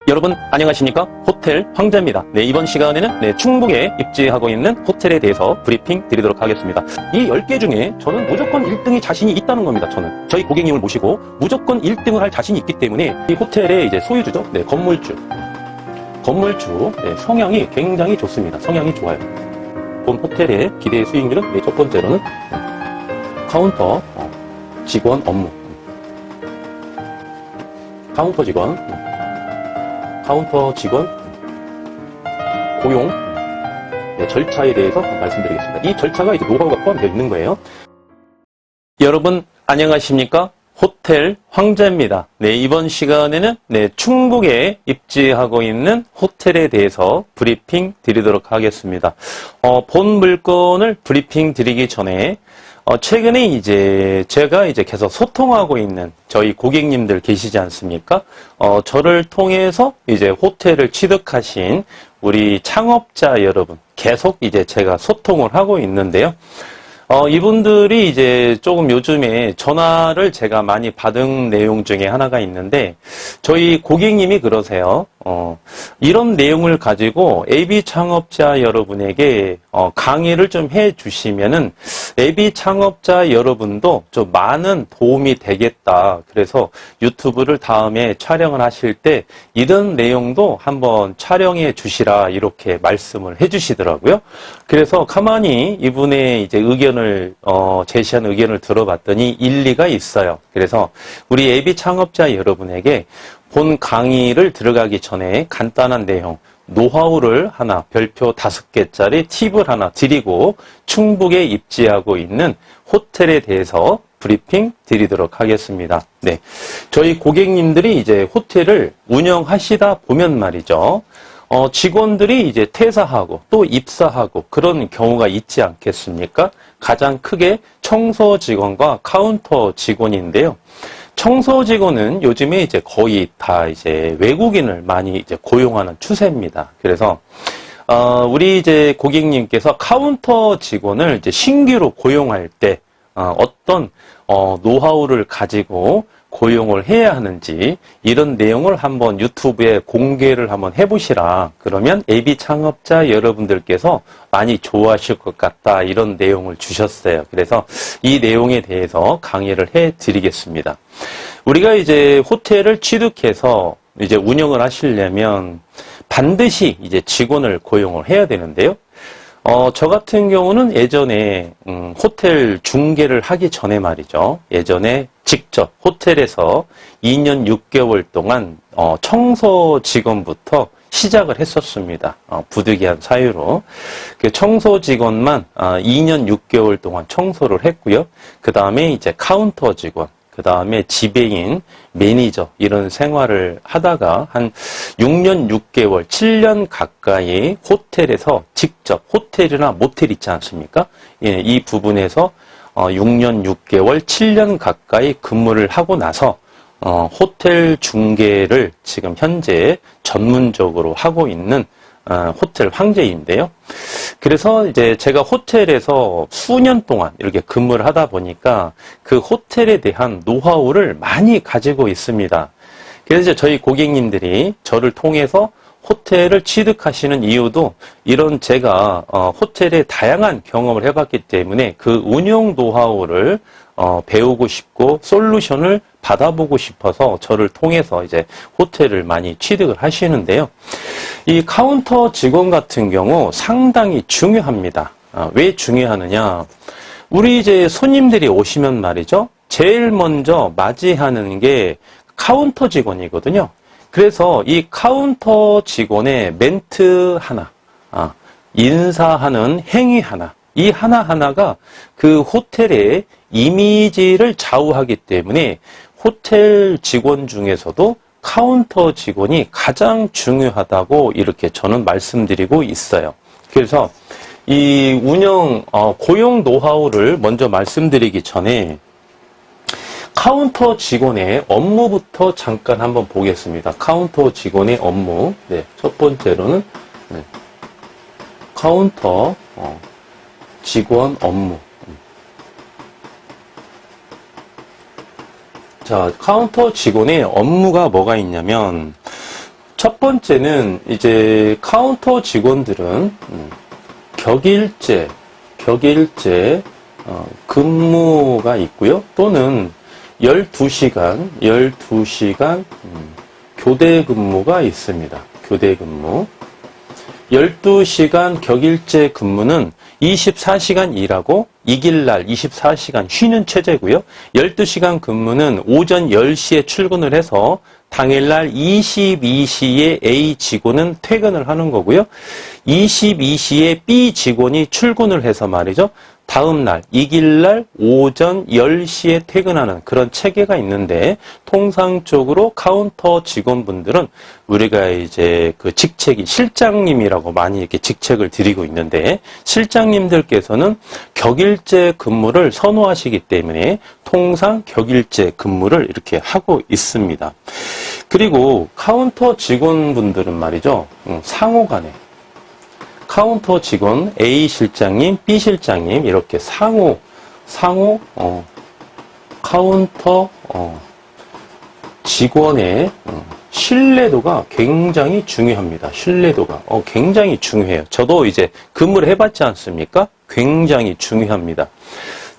여러분 안녕하십니까? 호텔 황제입니다. 네, 이번 시간에는 충북에 입지하고 있는 호텔에 대해서 브리핑 드리도록 하겠습니다. 이 10개 중에 저는 무조건 1등이 자신이 있다는 겁니다. 저는 저희 고객님을 모시고 무조건 1등을 할 자신이 있기 때문에 이 호텔의 이제 소유주죠. 네, 건물주 성향이 굉장히 좋습니다. 성향이 좋아요. 본 호텔의 기대 수익률은 첫 번째로는 카운터 직원 업무, 카운터 직원 고용 절차에 대해서 말씀드리겠습니다. 이 절차가 이제 노하우가 포함되어 있는 거예요. 여러분 안녕하십니까? 호텔 황제입니다. 네, 이번 시간에는 충북에 입지하고 있는 호텔에 대해서 브리핑 드리도록 하겠습니다. 본 물건을 브리핑 드리기 전에 최근에 제가 계속 소통하고 있는 저희 고객님들 계시지 않습니까? 저를 통해서 호텔을 취득하신 우리 창업자 여러분 계속 제가 소통을 하고 있는데요. 이분들이 조금 요즘에 전화를 제가 많이 받은 내용 중에 하나가 있는데, 저희 고객님이 그러세요. 이런 내용을 가지고 AB 창업자 여러분에게 강의를 좀 해 주시면은 AB 창업자 여러분도 좀 많은 도움이 되겠다. 그래서 유튜브를 다음에 촬영을 하실 때 이런 내용도 한번 촬영해 주시라 이렇게 말씀을 해 주시더라고요. 그래서 가만히 이분의 의견을 제시한 의견을 들어봤더니 일리가 있어요. 그래서 우리 AB 창업자 여러분에게 본 강의를 들어가기 전에 간단한 내용, 노하우를 하나, 별표 5개짜리 팁을 하나 드리고 충북에 입지하고 있는 호텔에 대해서 브리핑 드리도록 하겠습니다. 네. 저희 고객님들이 호텔을 운영하시다 보면 말이죠. 직원들이 퇴사하고 또 입사하고 그런 경우가 있지 않겠습니까? 가장 크게 청소 직원과 카운터 직원인데요. 청소 직원은 요즘에 거의 다 외국인을 많이 고용하는 추세입니다. 그래서 우리 고객님께서 카운터 직원을 신규로 고용할 때 어떤 노하우를 가지고 고용을 해야 하는지 이런 내용을 한번 유튜브에 공개를 한번 해보시라. 그러면 AB 창업자 여러분들께서 많이 좋아하실 것 같다. 이런 내용을 주셨어요. 그래서 이 내용에 대해서 강의를 해드리겠습니다. 우리가 호텔을 취득해서 운영을 하시려면 반드시 직원을 고용을 해야 되는데요. 저 같은 경우는 예전에 호텔 중개를 하기 전에 말이죠. 예전에 직접 호텔에서 2년 6개월 동안 청소 직원부터 시작을 했었습니다. 부득이한 사유로. 청소 직원만 2년 6개월 동안 청소를 했고요. 그 다음에 카운터 직원, 그 다음에 지배인, 매니저 이런 생활을 하다가 한 6년 6개월, 7년 가까이 호텔에서 직접 호텔이나 모텔 있지 않습니까? 예, 이 부분에서 6년 6개월, 7년 가까이 근무를 하고 나서 호텔 중개를 지금 현재 전문적으로 하고 있는 호텔 황제인데요. 그래서 제가 호텔에서 수년 동안 이렇게 근무를 하다 보니까 그 호텔에 대한 노하우를 많이 가지고 있습니다. 그래서 저희 고객님들이 저를 통해서 호텔을 취득하시는 이유도 이런 제가 호텔의 다양한 경험을 해봤기 때문에 그 운영 노하우를 배우고 싶고 솔루션을 받아보고 싶어서 저를 통해서 호텔을 많이 취득을 하시는데요. 이 카운터 직원 같은 경우 상당히 중요합니다. 왜 중요하느냐? 우리 손님들이 오시면 말이죠. 제일 먼저 맞이하는 게 카운터 직원이거든요. 그래서 이 카운터 직원의 멘트 하나, 인사하는 행위 하나, 이 하나하나가 그 호텔의 이미지를 좌우하기 때문에 호텔 직원 중에서도 카운터 직원이 가장 중요하다고 이렇게 저는 말씀드리고 있어요. 그래서 이 고용 노하우를 먼저 말씀드리기 전에 카운터 직원의 업무부터 잠깐 한번 보겠습니다. 카운터 직원의 업무. 네, 첫 번째로는 카운터 직원 업무. 자, 카운터 직원의 업무가 뭐가 있냐면 첫 번째는 이제 카운터 직원들은 격일제 근무가 있고요. 또는 12시간 교대 근무가 있습니다. 교대 근무. 12시간 격일제 근무는 24시간 일하고 이길날 24시간 쉬는 체제고요. 12시간 근무는 오전 10시에 출근을 해서 당일날 22시에 A 직원은 퇴근을 하는 거고요. 22시에 B 직원이 출근을 해서 말이죠. 다음날, 이길날 오전 10시에 퇴근하는 그런 체계가 있는데, 통상적으로 카운터 직원분들은 우리가 이제 그 직책이 실장님이라고 많이 이렇게 직책을 드리고 있는데, 실장님들께서는 격일제 근무를 선호하시기 때문에 통상 격일제 근무를 이렇게 하고 있습니다. 그리고 카운터 직원분들은 말이죠, 상호 간에 카운터 직원 A 실장님, B 실장님 이렇게 상호 카운터 직원의 신뢰도가 굉장히 중요합니다. 신뢰도가 굉장히 중요해요. 저도 이제 근무를 해봤지 않습니까? 굉장히 중요합니다.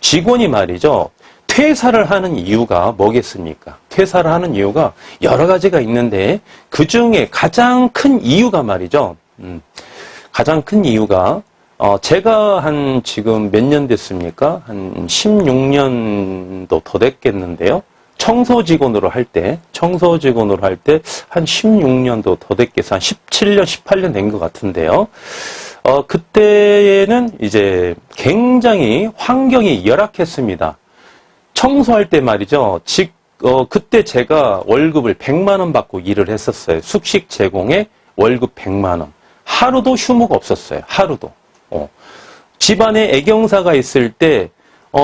직원이 말이죠. 퇴사를 하는 이유가 뭐겠습니까? 퇴사를 하는 이유가 여러 가지가 있는데 그 중에 가장 큰 이유가 말이죠. 가장 큰 이유가 제가 한 지금 몇 년 됐습니까? 한 16년도 더 됐겠는데요. 청소 직원으로 할 때 한 16년도 더 됐겠어요. 한 17년, 18년 된 것 같은데요. 그때는 이제 굉장히 환경이 열악했습니다. 청소할 때 말이죠. 그때 제가 월급을 100만 원 받고 일을 했었어요. 숙식 제공에 월급 100만 원. 하루도 휴무가 없었어요. 하루도. 집안에 애경사가 있을 때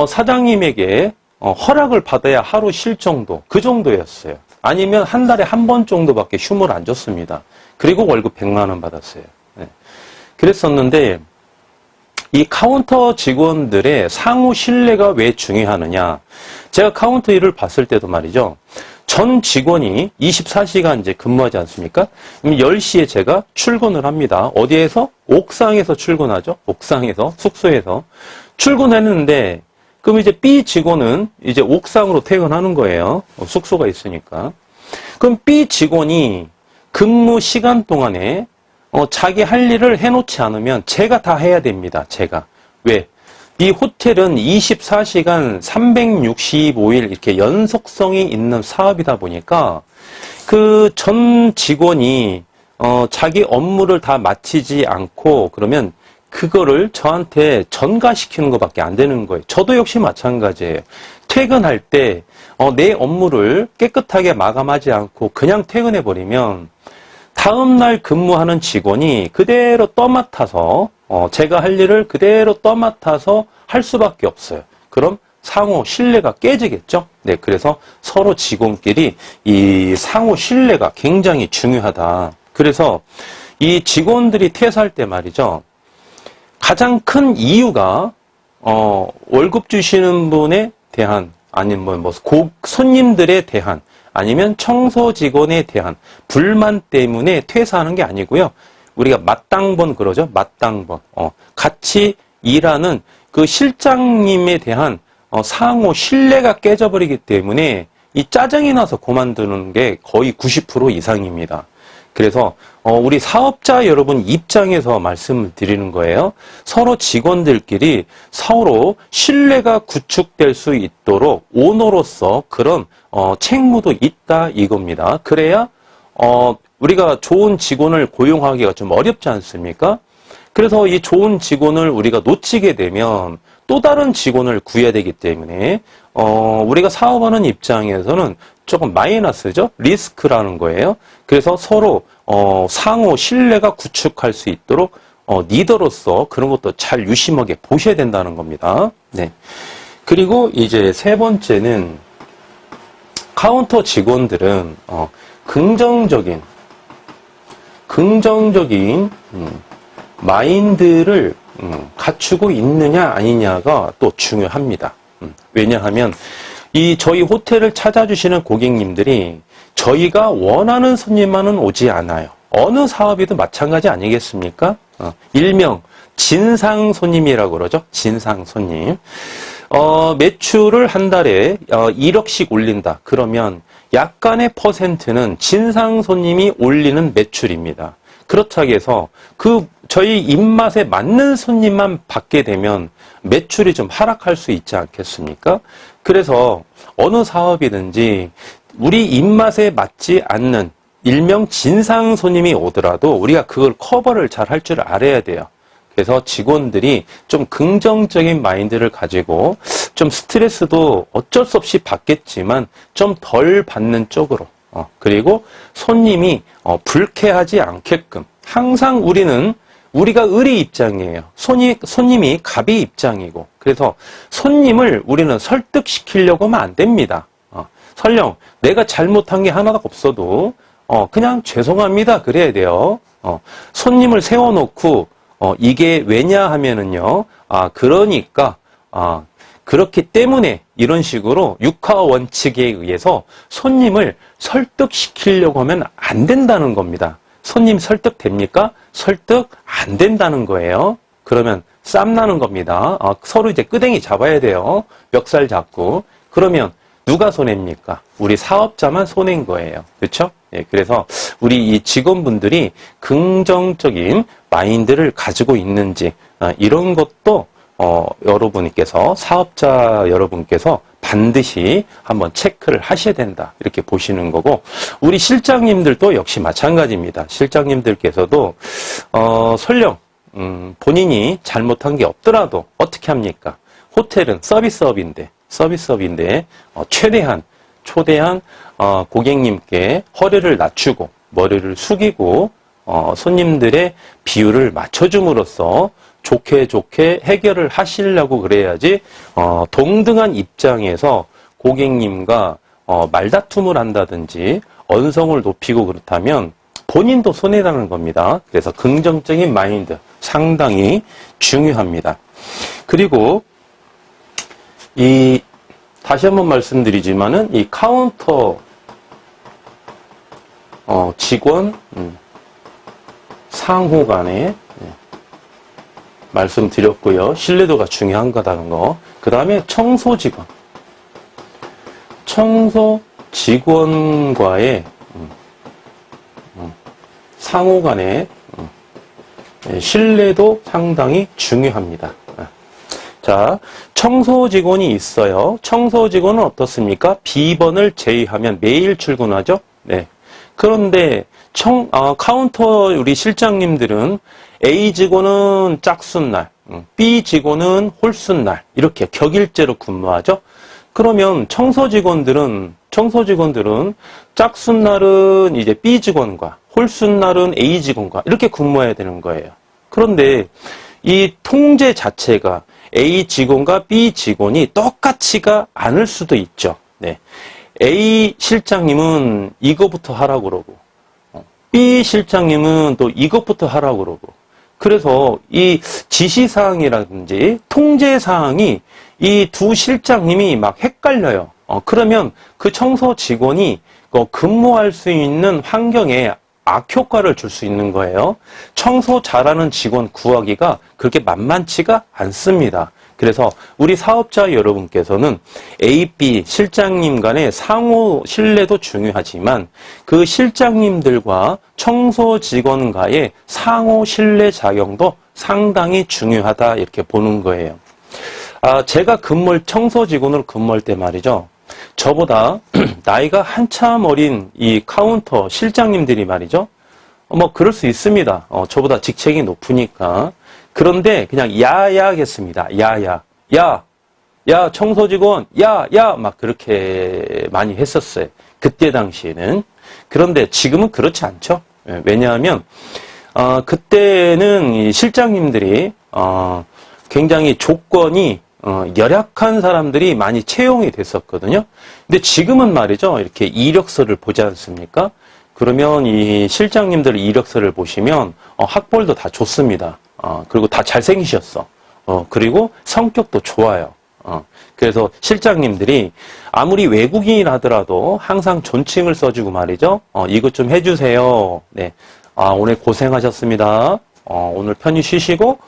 사장님에게 허락을 받아야 하루 쉴 정도, 그 정도였어요. 아니면 한 달에 한 번 정도밖에 휴무를 안 줬습니다. 그리고 월급 100만 원 받았어요. 네. 그랬었는데 이 카운터 직원들의 상호 신뢰가 왜 중요하느냐. 제가 카운터 일을 봤을 때도 말이죠. 전 직원이 24시간 이제 근무하지 않습니까? 그럼 10시에 제가 출근을 합니다. 어디에서? 옥상에서 출근하죠. 옥상에서, 숙소에서. 출근했는데, 그럼 이제 B 직원은 이제 옥상으로 퇴근하는 거예요. 숙소가 있으니까. 그럼 B 직원이 근무 시간 동안에 자기 할 일을 해놓지 않으면 제가 다 해야 됩니다. 제가. 왜? 이 호텔은 24시간 365일 이렇게 연속성이 있는 사업이다 보니까 그 전 직원이 자기 업무를 다 마치지 않고 그러면 그거를 저한테 전가시키는 것밖에 안 되는 거예요. 저도 역시 마찬가지예요. 퇴근할 때 내 업무를 깨끗하게 마감하지 않고 그냥 퇴근해버리면 다음날 근무하는 직원이 그대로 떠맡아서 제가 할 일을 그대로 떠맡아서 할 수밖에 없어요. 그럼 상호 신뢰가 깨지겠죠? 네, 그래서 서로 직원끼리 이 상호 신뢰가 굉장히 중요하다. 그래서 이 직원들이 퇴사할 때 말이죠. 가장 큰 이유가 월급 주시는 분에 대한 아니면 손님들에 대한 아니면 청소 직원에 대한 불만 때문에 퇴사하는 게 아니고요. 우리가 맞당번 그러죠. 맞당번. 같이 일하는 그 실장님에 대한 상호 신뢰가 깨져버리기 때문에 이 짜증이 나서 그만두는 게 거의 90% 이상입니다. 그래서 우리 사업자 여러분 입장에서 말씀을 드리는 거예요. 서로 직원들끼리 서로 신뢰가 구축될 수 있도록 오너로서 그런 책무도 있다 이겁니다. 그래야 우리가 좋은 직원을 고용하기가 좀 어렵지 않습니까? 그래서 이 좋은 직원을 우리가 놓치게 되면 또 다른 직원을 구해야 되기 때문에 우리가 사업하는 입장에서는 조금 마이너스죠. 리스크라는 거예요. 그래서 서로 상호 신뢰가 구축할 수 있도록 리더로서 그런 것도 잘 유심하게 보셔야 된다는 겁니다. 네. 그리고 이제 세 번째는 카운터 직원들은 긍정적인 마인드를 갖추고 있느냐 아니냐가 또 중요합니다. 왜냐하면 이 저희 호텔을 찾아주시는 고객님들이 저희가 원하는 손님만은 오지 않아요. 어느 사업이든 마찬가지 아니겠습니까? 일명 진상 손님이라고 그러죠. 진상 손님. 매출을 한 달에 1억씩 올린다. 그러면 약간의 퍼센트는 진상 손님이 올리는 매출입니다. 그렇다고 해서 저희 입맛에 맞는 손님만 받게 되면 매출이 좀 하락할 수 있지 않겠습니까? 그래서 어느 사업이든지 우리 입맛에 맞지 않는 일명 진상 손님이 오더라도 우리가 그걸 커버를 잘 할 줄 알아야 돼요. 그래서 직원들이 좀 긍정적인 마인드를 가지고 좀 스트레스도 어쩔 수 없이 받겠지만 좀 덜 받는 쪽으로 그리고 손님이 불쾌하지 않게끔 항상 우리가 을의 입장이에요. 손님이 갑의 입장이고 그래서 손님을 우리는 설득시키려고 하면 안 됩니다. 설령 내가 잘못한 게 하나도 없어도 그냥 죄송합니다 그래야 돼요. 손님을 세워놓고 이게 왜냐 하면은요. 그러니까 그렇기 때문에 이런 식으로 육하 원칙에 의해서 손님을 설득시키려고 하면 안 된다는 겁니다. 손님 설득됩니까? 설득 안 된다는 거예요. 그러면 쌈 나는 겁니다. 서로 이제 끄댕이 잡아야 돼요. 멱살 잡고. 그러면 누가 손해입니까? 우리 사업자만 손해인 거예요. 그렇죠? 예, 그래서 우리 이 직원분들이 긍정적인 마인드를 가지고 있는지 이런 것도 여러분께서 사업자 여러분께서 반드시 한번 체크를 하셔야 된다. 이렇게 보시는 거고 우리 실장님들도 역시 마찬가지입니다. 실장님들께서도 설령 본인이 잘못한 게 없더라도 어떻게 합니까? 호텔은 서비스업인데 최대한 고객님께 허리를 낮추고 머리를 숙이고 손님들의 비율을 맞춰줌으로써 좋게 해결을 하시려고 그래야지 동등한 입장에서 고객님과 말다툼을 한다든지 언성을 높이고 그렇다면 본인도 손해라는 겁니다. 그래서 긍정적인 마인드 상당히 중요합니다. 그리고 다시 한번 말씀드리지만은 이 카운터 직원 상호 간에 말씀드렸고요. 신뢰도가 중요한 거다는 거. 그 다음에 청소 직원과의 상호 간의 신뢰도 상당히 중요합니다. 자, 청소 직원이 있어요. 청소 직원은 어떻습니까? B번을 제외하면 매일 출근하죠? 네. 그런데 카운터 우리 실장님들은 A 직원은 짝순날, B 직원은 홀순날 이렇게 격일제로 근무하죠. 그러면 청소 직원들은 짝순날은 이제 B 직원과 홀순날은 A 직원과 이렇게 근무해야 되는 거예요. 그런데 이 통제 자체가 A 직원과 B 직원이 똑같이가 않을 수도 있죠. 네. A 실장님은 이거부터 하라고 그러고 B 실장님은 또 이것부터 하라고 그러고 그래서 이 지시사항이라든지 통제사항이 이 두 실장님이 막 헷갈려요. 그러면 그 청소 직원이 근무할 수 있는 환경에 악효과를 줄 수 있는 거예요. 청소 잘하는 직원 구하기가 그렇게 만만치가 않습니다. 그래서 우리 사업자 여러분께서는 A, B 실장님 간의 상호 신뢰도 중요하지만 그 실장님들과 청소 직원과의 상호 신뢰 작용도 상당히 중요하다 이렇게 보는 거예요. 제가 청소 직원으로 근무할 때 말이죠. 저보다 나이가 한참 어린 이 카운터 실장님들이 말이죠. 그럴 수 있습니다. 저보다 직책이 높으니까. 그런데 그냥 야야 하겠습니다. 야야. 야, 청소 직원. 야, 막 그렇게 많이 했었어요. 그때 당시에는. 그런데 지금은 그렇지 않죠. 왜냐하면, 그때는 이 실장님들이, 굉장히 조건이 열악한 사람들이 많이 채용이 됐었거든요. 근데 지금은 말이죠. 이렇게 이력서를 보지 않습니까? 그러면 이 실장님들 이력서를 보시면 학벌도 다 좋습니다. 그리고 다 잘생기셨어. 그리고 성격도 좋아요. 그래서 실장님들이 아무리 외국인이라더라도 항상 존칭을 써주고 말이죠. 이것 좀 해주세요. 네. 오늘 고생하셨습니다. 오늘 편히 쉬시고,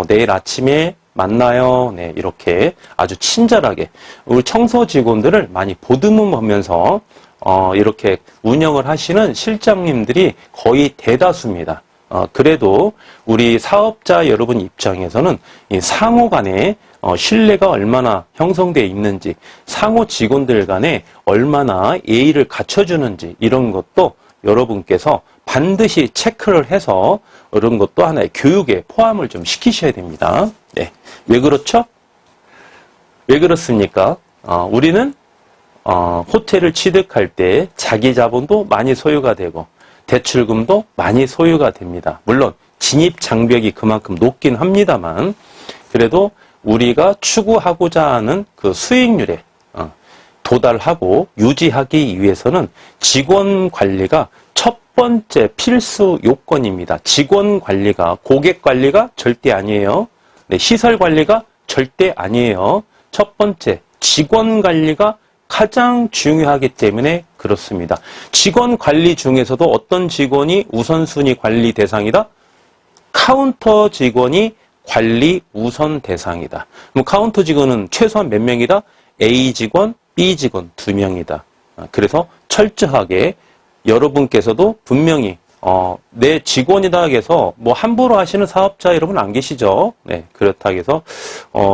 내일 아침에 만나요. 네. 이렇게 아주 친절하게 우리 청소 직원들을 많이 보듬으면서 이렇게 운영을 하시는 실장님들이 거의 대다수입니다. 그래도 우리 사업자 여러분 입장에서는 이 상호 간에 신뢰가 얼마나 형성되어 있는지, 상호 직원들 간에 얼마나 예의를 갖춰주는지 이런 것도 여러분께서 반드시 체크를 해서 이런 것도 하나의 교육에 포함을 좀 시키셔야 됩니다. 네. 왜 그렇죠? 왜 그렇습니까? 우리는 호텔을 취득할 때 자기 자본도 많이 소요가 되고 대출금도 많이 소요가 됩니다. 물론 진입 장벽이 그만큼 높긴 합니다만 그래도 우리가 추구하고자 하는 그 수익률에 도달하고 유지하기 위해서는 직원 관리가 첫 번째 필수 요건입니다. 직원 관리가, 고객 관리가 절대 아니에요. 네, 시설 관리가 절대 아니에요. 첫 번째, 직원 관리가 가장 중요하기 때문에 그렇습니다. 직원 관리 중에서도 어떤 직원이 우선순위 관리 대상이다? 카운터 직원이 관리 우선 대상이다. 그럼 카운터 직원은 최소한 몇 명이다? A 직원, B 직원 2명이다. 그래서 철저하게 여러분께서도 분명히 내 직원이다 해서 뭐 함부로 하시는 사업자 여러분 안 계시죠? 네, 그렇다 해서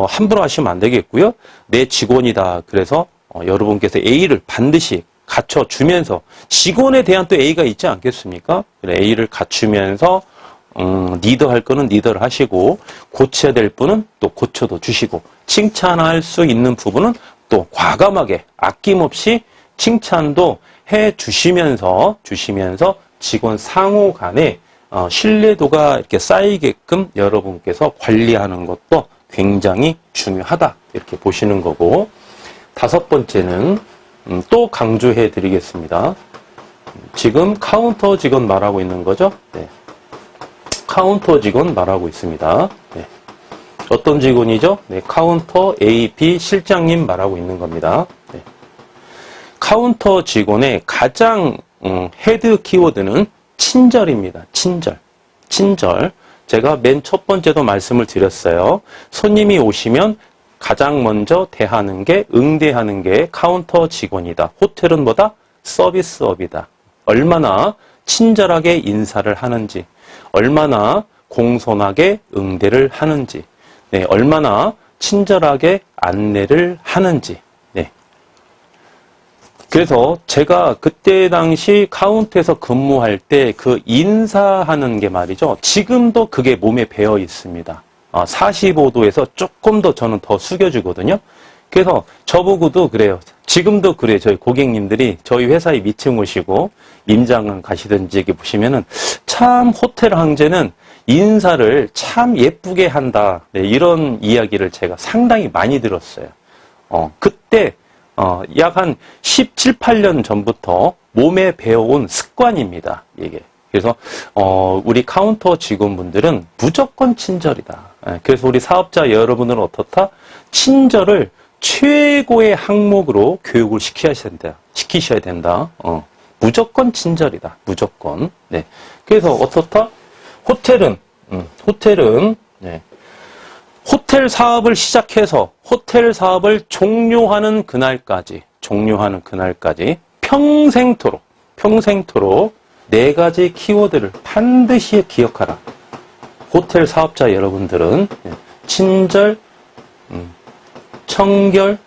함부로 하시면 안 되겠고요. 내 직원이다 그래서 여러분께서 A를 반드시 갖춰주면서 직원에 대한 또 A가 있지 않겠습니까? A를 갖추면서 리더할 거는 리더를 하시고 고쳐야 될 분은 또 고쳐도 주시고 칭찬할 수 있는 부분은 또 과감하게 아낌없이 칭찬도 해주시면서 직원 상호 간에 신뢰도가 이렇게 쌓이게끔 여러분께서 관리하는 것도 굉장히 중요하다 이렇게 보시는 거고 5번째는 또 강조해 드리겠습니다. 지금 카운터 직원 말하고 있는 거죠. 네. 카운터 직원 말하고 있습니다. 네. 어떤 직원이죠? 네. 카운터 AP 실장님 말하고 있는 겁니다. 네. 카운터 직원의 가장 헤드 키워드는 친절입니다. 친절. 제가 맨 첫 번째도 말씀을 드렸어요. 손님이 오시면 가장 먼저 대하는 게 응대하는 게 카운터 직원이다. 호텔은 뭐다? 서비스업이다. 얼마나 친절하게 인사를 하는지, 얼마나 공손하게 응대를 하는지, 네, 얼마나 친절하게 안내를 하는지. 네. 그래서 제가 그때 당시 카운트에서 근무할 때 그 인사하는 게 말이죠. 지금도 그게 몸에 배어 있습니다. 45도에서 조금 더 저는 더 숙여주거든요. 그래서 저보고도 그래요. 지금도 그래요. 저희 고객님들이 저희 회사에 미팅 오시고 임장을 가시든지 이렇게 보시면은 참 호텔 황제는 인사를 참 예쁘게 한다. 네, 이런 이야기를 제가 상당히 많이 들었어요. 그때 약 한 17, 18년 전부터 몸에 배워온 습관입니다. 이게. 그래서 우리 카운터 직원분들은 무조건 친절이다. 그래서 우리 사업자 여러분들은 어떻다? 친절을 최고의 항목으로 교육을 시키셔야 된다. 무조건 친절이다. 무조건. 네. 그래서 어떻다? 호텔은 네. 호텔 사업을 시작해서 호텔 사업을 종료하는 그날까지 평생토록 4가지 키워드를 반드시 기억하라. 호텔 사업자 여러분들은 친절, 청결,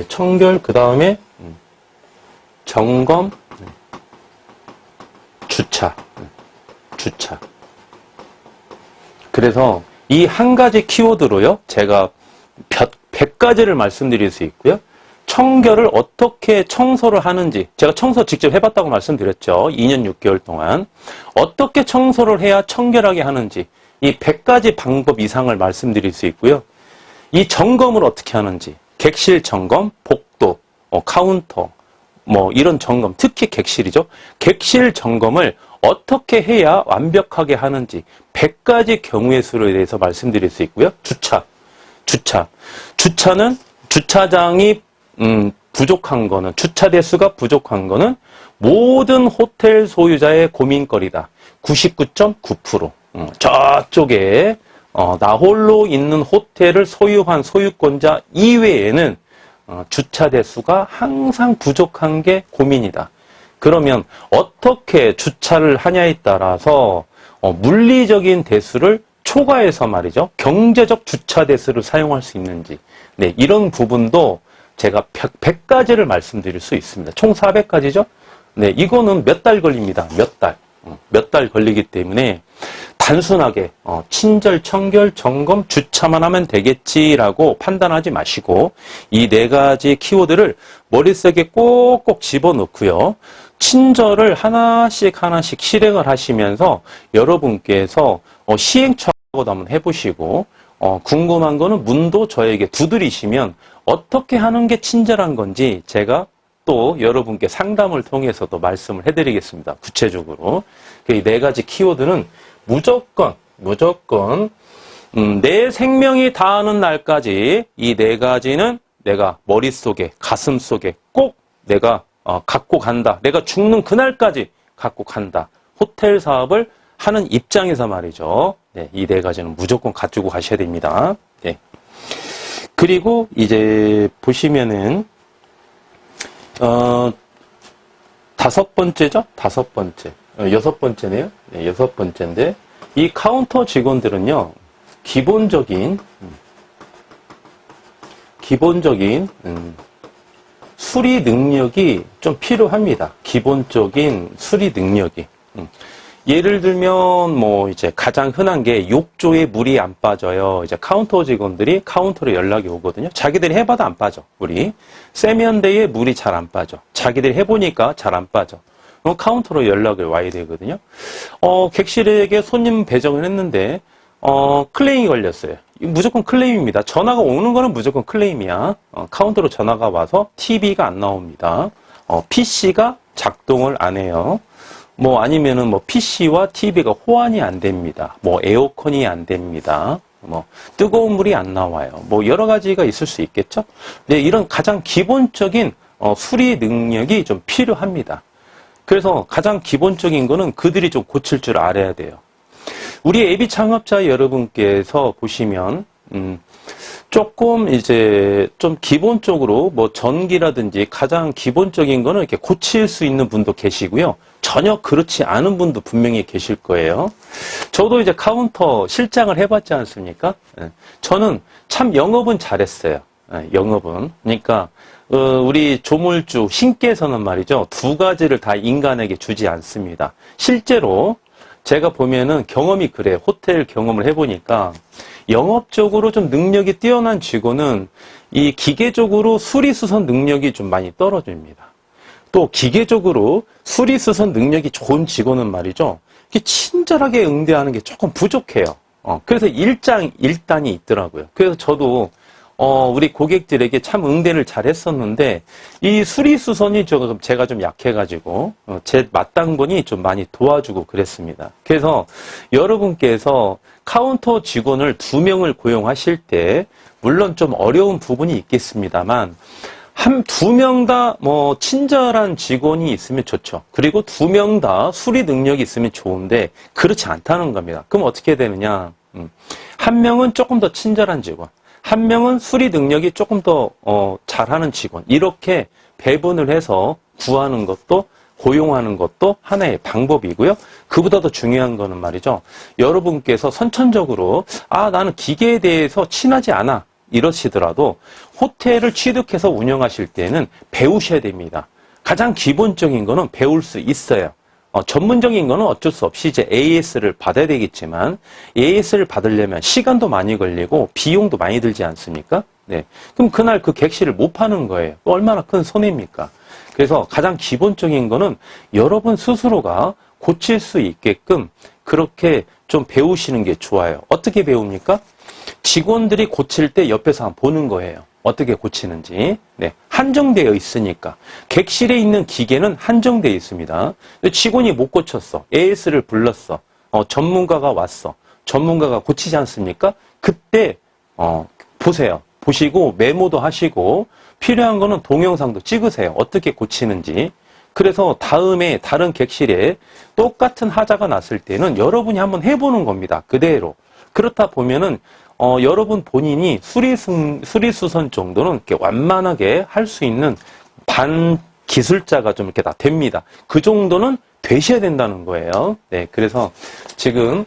청결, 그 다음에 점검, 주차. 그래서 이 한 가지 키워드로요, 제가 100가지를 말씀드릴 수 있고요. 청결을 어떻게 청소를 하는지, 제가 청소 직접 해봤다고 말씀드렸죠. 2년 6개월 동안. 어떻게 청소를 해야 청결하게 하는지, 이 100가지 방법 이상을 말씀드릴 수 있고요. 이 점검을 어떻게 하는지, 객실 점검, 복도, 카운터, 이런 점검, 특히 객실이죠. 객실 점검을 어떻게 해야 완벽하게 하는지 100가지 경우의 수에 대해서 말씀드릴 수 있고요. 주차는 주차장이 부족한 거는, 주차 대수가 부족한 거는 모든 호텔 소유자의 고민거리다. 99.9%. 저쪽에 나 홀로 있는 호텔을 소유한 소유권자 이외에는 주차 대수가 항상 부족한 게 고민이다. 그러면 어떻게 주차를 하냐에 따라서 물리적인 대수를 초과해서 말이죠. 경제적 주차 대수를 사용할 수 있는지. 네, 이런 부분도 제가 100가지를 말씀드릴 수 있습니다. 총 400가지죠? 네, 이거는 몇 달 걸립니다. 몇 달. 몇 달 걸리기 때문에 단순하게 친절, 청결, 점검, 주차만 하면 되겠지라고 판단하지 마시고 이 4가지 키워드를 머릿속에 꼭꼭 집어넣고요. 친절을 하나씩 실행을 하시면서 여러분께서 시행착오도 한번 해보시고 궁금한 거는 문도 저에게 두드리시면 어떻게 하는 게 친절한 건지 제가 또 여러분께 상담을 통해서도 말씀을 해드리겠습니다. 구체적으로. 이 4가지 키워드는 무조건 내 생명이 다하는 날까지 이 4가지는 내가 머릿속에 가슴속에 꼭 내가 갖고 간다. 내가 죽는 그날까지 갖고 간다. 호텔 사업을 하는 입장에서 말이죠. 네, 이 4가지는 무조건 가지고 가셔야 됩니다. 네. 그리고 이제 보시면은 5번째죠? 5번째. 6번째네요. 네, 6번째인데 이 카운터 직원들은요. 기본적인 수리 능력이 좀 필요합니다. 기본적인 수리 능력이. 예를 들면 뭐 이제 가장 흔한 게 욕조에 물이 안 빠져요. 이제 카운터 직원들이 카운터로 연락이 오거든요. 자기들이 해봐도 안 빠져. 물이. 세면대에 물이 잘 안 빠져. 자기들이 해보니까 잘 안 빠져. 카운터로 연락을 와야 되거든요. 객실에게 손님 배정을 했는데 클레임이 걸렸어요. 무조건 클레임입니다. 전화가 오는 거는 무조건 클레임이야. 카운터로 전화가 와서 TV가 안 나옵니다. PC가 작동을 안 해요. 뭐 아니면은 뭐 PC와 TV가 호환이 안 됩니다. 뭐 에어컨이 안 됩니다. 뭐 뜨거운 물이 안 나와요. 뭐 여러 가지가 있을 수 있겠죠. 네, 이런 가장 기본적인 수리 능력이 좀 필요합니다. 그래서 가장 기본적인 거는 그들이 좀 고칠 줄 알아야 돼요. 우리 AV 창업자 여러분께서 보시면 조금 이제 좀 기본적으로 뭐 전기라든지 가장 기본적인 거는 이렇게 고칠 수 있는 분도 계시고요. 전혀 그렇지 않은 분도 분명히 계실 거예요. 저도 이제 카운터 실장을 해봤지 않습니까? 저는 참 영업은 잘했어요. 영업은. 그러니까 우리 조물주 신께서는 말이죠. 2가지를 다 인간에게 주지 않습니다. 실제로 제가 보면은 경험이 그래요. 호텔 경험을 해보니까 영업적으로 좀 능력이 뛰어난 직원은 이 기계적으로 수리수선 능력이 좀 많이 떨어집니다. 또 기계적으로 수리수선 능력이 좋은 직원은 말이죠. 친절하게 응대하는 게 조금 부족해요. 그래서 일단이 있더라고요. 그래서 저도 우리 고객들에게 참 응대를 잘 했었는데 이 수리수선이 제가 좀 약해가지고 제 맞단건이 좀 많이 도와주고 그랬습니다. 그래서 여러분께서 카운터 직원을 2명을 고용하실 때 물론 좀 어려운 부분이 있겠습니다만 2명 다 뭐 친절한 직원이 있으면 좋죠. 그리고 2명 다 수리 능력이 있으면 좋은데 그렇지 않다는 겁니다. 그럼 어떻게 되느냐? 1명은 조금 더 친절한 직원, 1명은 수리 능력이 조금 더 잘하는 직원, 이렇게 배분을 해서 구하는 것도 고용하는 것도 하나의 방법이고요. 그보다 더 중요한 거는 말이죠. 여러분께서 선천적으로 나는 기계에 대해서 친하지 않아 이러시더라도 호텔을 취득해서 운영하실 때는 배우셔야 됩니다. 가장 기본적인 거는 배울 수 있어요. 전문적인 거는 어쩔 수 없이 이제 AS를 받아야 되겠지만 AS를 받으려면 시간도 많이 걸리고 비용도 많이 들지 않습니까? 네. 그럼 그날 그 객실을 못 파는 거예요. 얼마나 큰 손해입니까? 그래서 가장 기본적인 거는 여러분 스스로가 고칠 수 있게끔 그렇게 좀 배우시는 게 좋아요. 어떻게 배웁니까? 직원들이 고칠 때 옆에서 한번 보는 거예요. 어떻게 고치는지. 네, 한정되어 있으니까. 객실에 있는 기계는 한정되어 있습니다. 직원이 못 고쳤어. AS를 불렀어. 전문가가 왔어. 전문가가 고치지 않습니까? 그때 보세요. 보시고 메모도 하시고 필요한 거는 동영상도 찍으세요. 어떻게 고치는지. 그래서 다음에 다른 객실에 똑같은 하자가 났을 때는 여러분이 한번 해보는 겁니다. 그대로. 그렇다 보면은 여러분 본인이 수리수선 정도는 이렇게 완만하게 할 수 있는 반 기술자가 좀 이렇게 다 됩니다. 그 정도는 되셔야 된다는 거예요. 네, 그래서 지금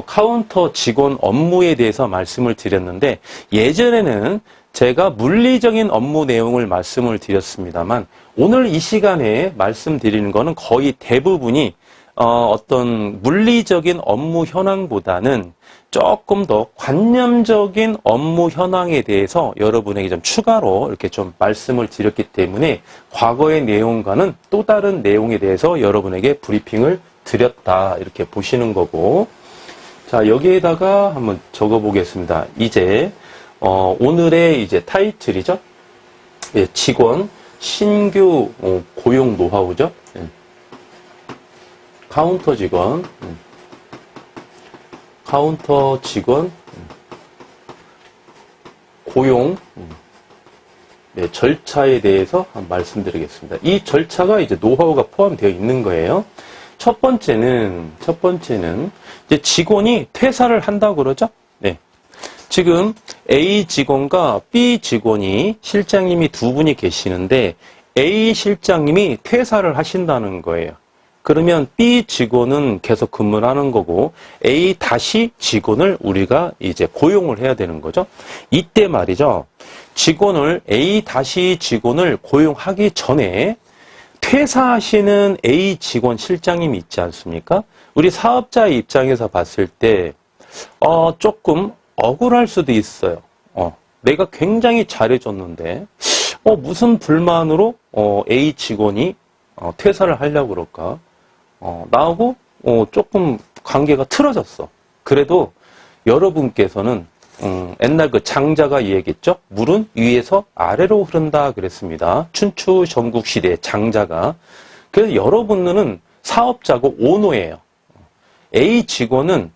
카운터 직원 업무에 대해서 말씀을 드렸는데 예전에는 제가 물리적인 업무 내용을 말씀을 드렸습니다만 오늘 이 시간에 말씀드리는 거는 거의 대부분이 어떤 물리적인 업무 현황보다는 조금 더 관념적인 업무 현황에 대해서 여러분에게 좀 추가로 이렇게 좀 말씀을 드렸기 때문에 과거의 내용과는 또 다른 내용에 대해서 여러분에게 브리핑을 드렸다 이렇게 보시는 거고, 자 여기에다가 한번 적어 보겠습니다. 이제 오늘의 이제 타이틀이죠. 예, 직원 신규 고용 노하우죠. 예. 카운터 직원 고용 네, 절차에 대해서 말씀드리겠습니다. 이 절차가 이제 노하우가 포함되어 있는 거예요. 첫 번째는 이제 직원이 퇴사를 한다고 그러죠. 네. 지금 A 직원과 B 직원이 실장님이 두 분이 계시는데 A 실장님이 퇴사를 하신다는 거예요. 그러면 B 직원은 계속 근무를 하는 거고 A 다시 직원을 우리가 이제 고용을 해야 되는 거죠. 이때 말이죠. A 다시 직원을 고용하기 전에 퇴사하시는 A 직원 실장님이 있지 않습니까? 우리 사업자의 입장에서 봤을 때 조금 억울할 수도 있어요. 내가 굉장히 잘해줬는데 무슨 불만으로 A 직원이 퇴사를 하려고 그럴까? 나하고 조금 관계가 틀어졌어. 그래도 여러분께서는 옛날 그 장자가 얘기했죠. 물은 위에서 아래로 흐른다 그랬습니다. 춘추 전국 시대의 장자가. 그래서 여러분은 사업자고 오너예요. A 직원은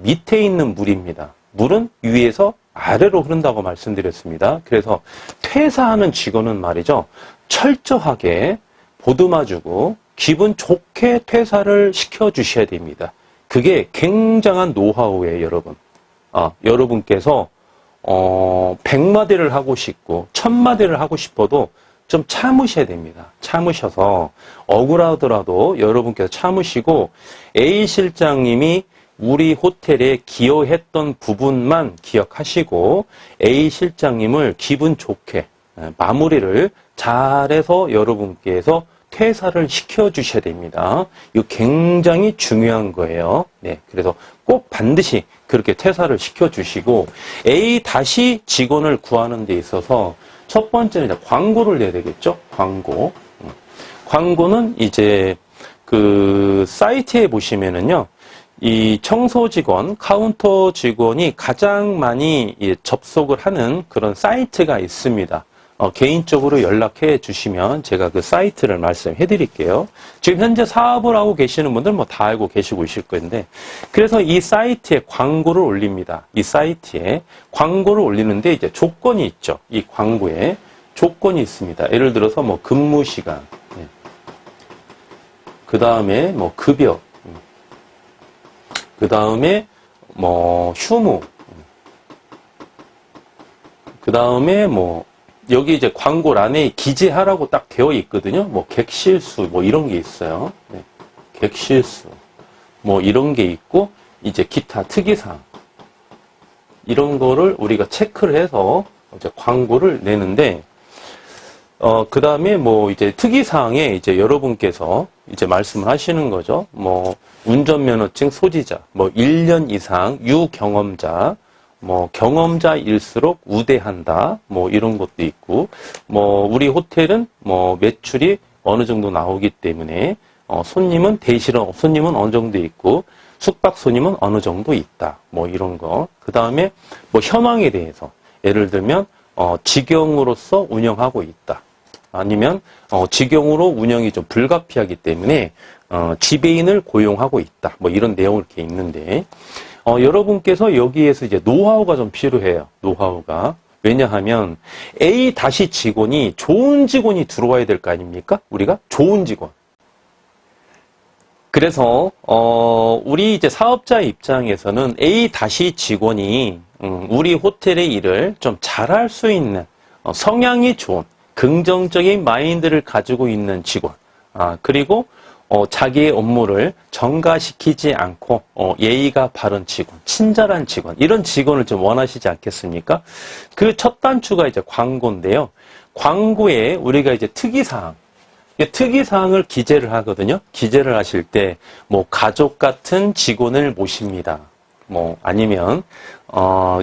밑에 있는 물입니다. 물은 위에서 아래로 흐른다고 말씀드렸습니다. 그래서 퇴사하는 직원은 말이죠. 철저하게 보듬어주고 기분 좋게 퇴사를 시켜주셔야 됩니다. 그게 굉장한 노하우예요, 여러분. 여러분께서 100마디를 하고 싶고 1000마디를 하고 싶어도 좀 참으셔야 됩니다. 참으셔서 억울하더라도 여러분께서 참으시고 A 실장님이 우리 호텔에 기여했던 부분만 기억하시고 A 실장님을 기분 좋게 마무리를 잘해서 여러분께서 퇴사를 시켜주셔야 됩니다. 이거 굉장히 중요한 거예요. 네, 그래서 꼭 반드시 그렇게 퇴사를 시켜주시고 A 다시 직원을 구하는 데 있어서 첫 번째는 이제 광고를 내야 되겠죠. 광고는 이제 그 사이트에 보시면은요. 이 청소 직원, 카운터 직원이 가장 많이 접속을 하는 그런 사이트가 있습니다. 개인적으로 연락해 주시면 제가 그 사이트를 말씀해 드릴게요. 지금 현재 사업을 하고 계시는 분들 뭐 다 알고 계시고 있을 건데, 그래서 이 사이트에 광고를 올립니다. 이 사이트에 광고를 올리는데 이제 조건이 있죠. 이 광고에 조건이 있습니다. 예를 들어서 뭐 근무 시간, 그 다음에 뭐 급여, 그 다음에 뭐 휴무, 그 다음에 뭐 여기 이제 광고란에 기재하라고 딱 되어 있거든요. 뭐 객실수 뭐 이런 게 있어요. 네. 객실수 뭐 이런 게 있고 이제 기타 특이사항 이런 거를 우리가 체크를 해서 이제 광고를 내는데 그 다음에 뭐 이제 특이사항에 이제 여러분께서 이제 말씀을 하시는 거죠. 뭐 운전면허증 소지자, 뭐 1년 이상 유경험자, 뭐 경험자일수록 우대한다, 뭐 이런 것도 있고, 뭐 우리 호텔은 뭐 매출이 어느 정도 나오기 때문에 손님은 어느 정도 있고 숙박 손님은 어느 정도 있다, 뭐 이런 거. 그 다음에 뭐 현황에 대해서 예를 들면 직영으로서 운영하고 있다. 아니면 직영으로 운영이 좀 불가피하기 때문에 지배인을 고용하고 있다. 뭐 이런 내용이 이렇게 있는데 여러분께서 여기에서 이제 노하우가 좀 필요해요. 노하우가 왜냐하면 A 다시 직원이 좋은 직원이 들어와야 될 거 아닙니까? 우리가 좋은 직원. 그래서 우리 이제 사업자 입장에서는 A 다시 직원이 우리 호텔의 일을 좀 잘할 수 있는 성향이 좋은 긍정적인 마인드를 가지고 있는 직원. 그리고 자기의 업무를 전가시키지 않고 예의가 바른 직원, 친절한 직원, 이런 직원을 좀 원하시지 않겠습니까? 그 첫 단추가 이제 광고인데요. 광고에 우리가 이제 특이사항을 기재를 하거든요. 기재를 하실 때, 뭐, 가족 같은 직원을 모십니다. 뭐, 아니면,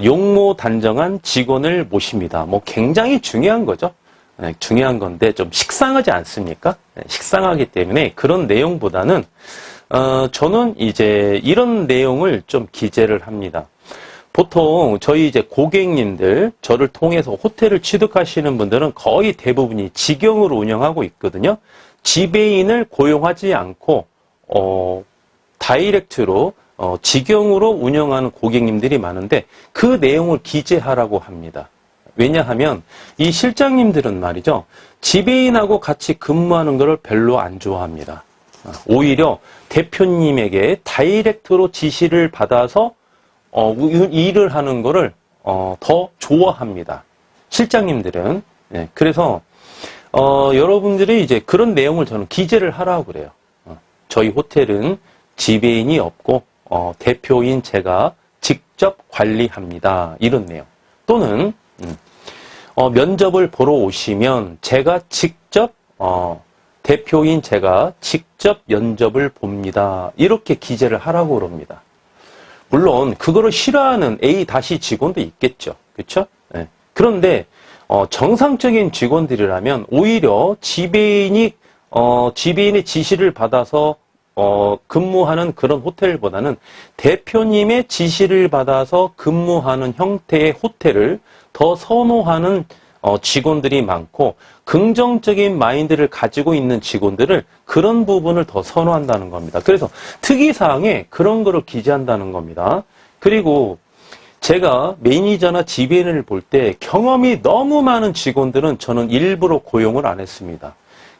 용모 단정한 직원을 모십니다. 뭐, 굉장히 중요한 거죠. 네, 중요한 건데, 좀 식상하지 않습니까? 네, 식상하기 때문에 그런 내용보다는, 저는 이제 이런 내용을 좀 기재를 합니다. 보통 저희 이제 고객님들, 저를 통해서 호텔을 취득하시는 분들은 거의 대부분이 직영으로 운영하고 있거든요. 지배인을 고용하지 않고 다이렉트로 직영으로 운영하는 고객님들이 많은데 그 내용을 기재하라고 합니다. 왜냐하면 이 실장님들은 말이죠. 지배인하고 같이 근무하는 것을 별로 안 좋아합니다. 오히려 대표님에게 다이렉트로 지시를 받아서 일을 하는 거를 더 좋아합니다. 실장님들은. 네, 그래서 여러분들이 이제 그런 내용을 저는 기재를 하라고 그래요. 저희 호텔은 지배인이 없고 대표인 제가 직접 관리합니다. 이런 내용. 또는 면접을 보러 오시면 제가 직접 대표인 제가 직접 면접을 봅니다. 이렇게 기재를 하라고 그럽니다. 물론 그거를 싫어하는 A 다시 직원도 있겠죠. 그렇죠? 네. 그런데 정상적인 직원들이라면 오히려 지배인의 지시를 받아서 근무하는 그런 호텔보다는 대표님의 지시를 받아서 근무하는 형태의 호텔을 더 선호하는 직원들이 많고 긍정적인 마인드를 가지고 있는 직원들을 그런 부분을 더 선호한다는 겁니다. 그래서 특이사항에 그런 거를 기재한다는 겁니다. 그리고 제가 매니저나 지배인을 볼 때 경험이 너무 많은 직원들은 저는 일부러 고용을 안 했습니다.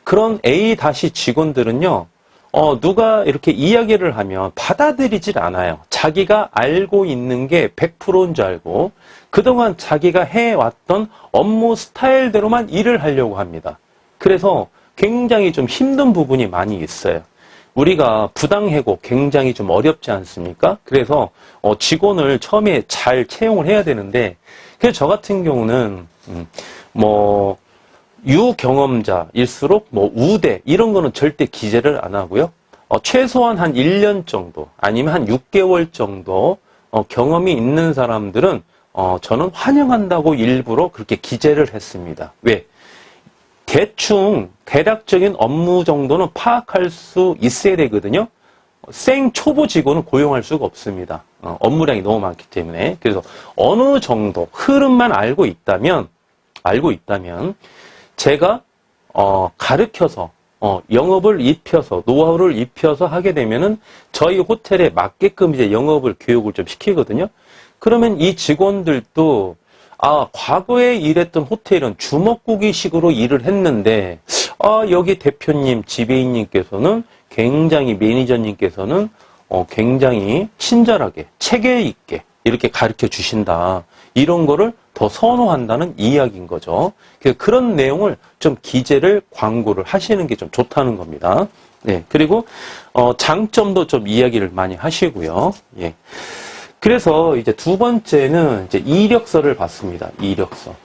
그런 A 다시 직원들은요, 누가 이렇게 이야기를 하면 받아들이질 않아요. 자기가 알고 있는 게 100%인 줄 알고 그동안 자기가 해왔던 업무 스타일대로만 일을 하려고 합니다. 그래서 굉장히 좀 힘든 부분이 많이 있어요. 우리가 부당해고 굉장히 좀 어렵지 않습니까? 그래서 직원을 처음에 잘 채용을 해야 되는데 그래서 저 같은 경우는 뭐 유경험자일수록 뭐 우대 이런 거는 절대 기재를 안 하고요. 최소한 한 1년 정도 아니면 한 6개월 정도 경험이 있는 사람들은 저는 환영한다고 일부러 그렇게 기재를 했습니다. 왜? 대충 대략적인 업무 정도는 파악할 수 있어야 되거든요. 생 초보 직원은 고용할 수가 없습니다. 업무량이 너무 많기 때문에. 그래서 어느 정도 흐름만 알고 있다면 제가 가르쳐서 영업을 입혀서 노하우를 입혀서 하게 되면은 저희 호텔에 맞게끔 이제 영업을 교육을 좀 시키거든요. 그러면 이 직원들도 과거에 일했던 호텔은 주먹구기식으로 일을 했는데 여기 대표님, 지배인님께서는 굉장히 매니저님께서는 굉장히 친절하게 체계 있게 이렇게 가르쳐 주신다. 이런 거를 더 선호한다는 이야기인 거죠. 그런 내용을 좀 기재를 광고를 하시는 게 좀 좋다는 겁니다. 네. 그리고 장점도 좀 이야기를 많이 하시고요. 예. 그래서 이제 두 번째는 이제 이력서를 받습니다. 이력서.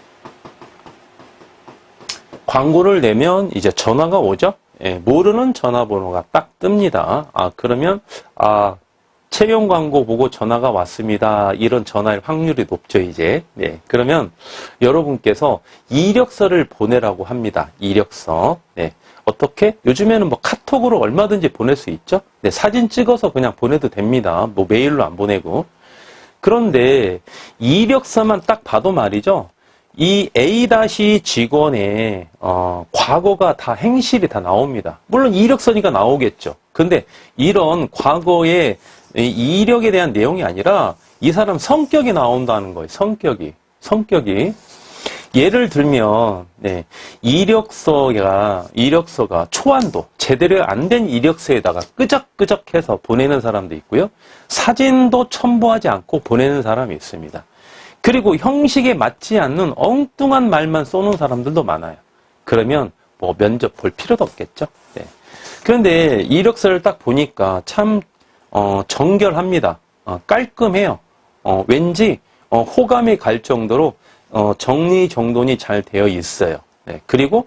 광고를 내면 이제 전화가 오죠. 예, 모르는 전화번호가 딱 뜹니다. 그러면 채용 광고 보고 전화가 왔습니다. 이런 전화일 확률이 높죠, 이제. 네. 그러면 여러분께서 이력서를 보내라고 합니다. 이력서. 네. 어떻게? 요즘에는 뭐 카톡으로 얼마든지 보낼 수 있죠? 네. 사진 찍어서 그냥 보내도 됩니다. 뭐 메일로 안 보내고. 그런데 이력서만 딱 봐도 말이죠. 이 A- 직원의 과거가 다 행실이 다 나옵니다. 물론 이력서니까 나오겠죠. 근데 이런 과거의 이력에 대한 내용이 아니라 이 사람 성격이 나온다는 거예요. 성격이. 예를 들면, 네, 이력서가 초안도, 제대로 안 된 이력서에다가 끄적끄적해서 보내는 사람도 있고요. 사진도 첨부하지 않고 보내는 사람이 있습니다. 그리고 형식에 맞지 않는 엉뚱한 말만 써놓은 사람들도 많아요. 그러면 뭐 면접 볼 필요도 없겠죠. 네. 그런데 이력서를 딱 보니까 참 정결합니다. 깔끔해요. 왠지 호감이 갈 정도로 정리정돈이 잘 되어 있어요. 네. 그리고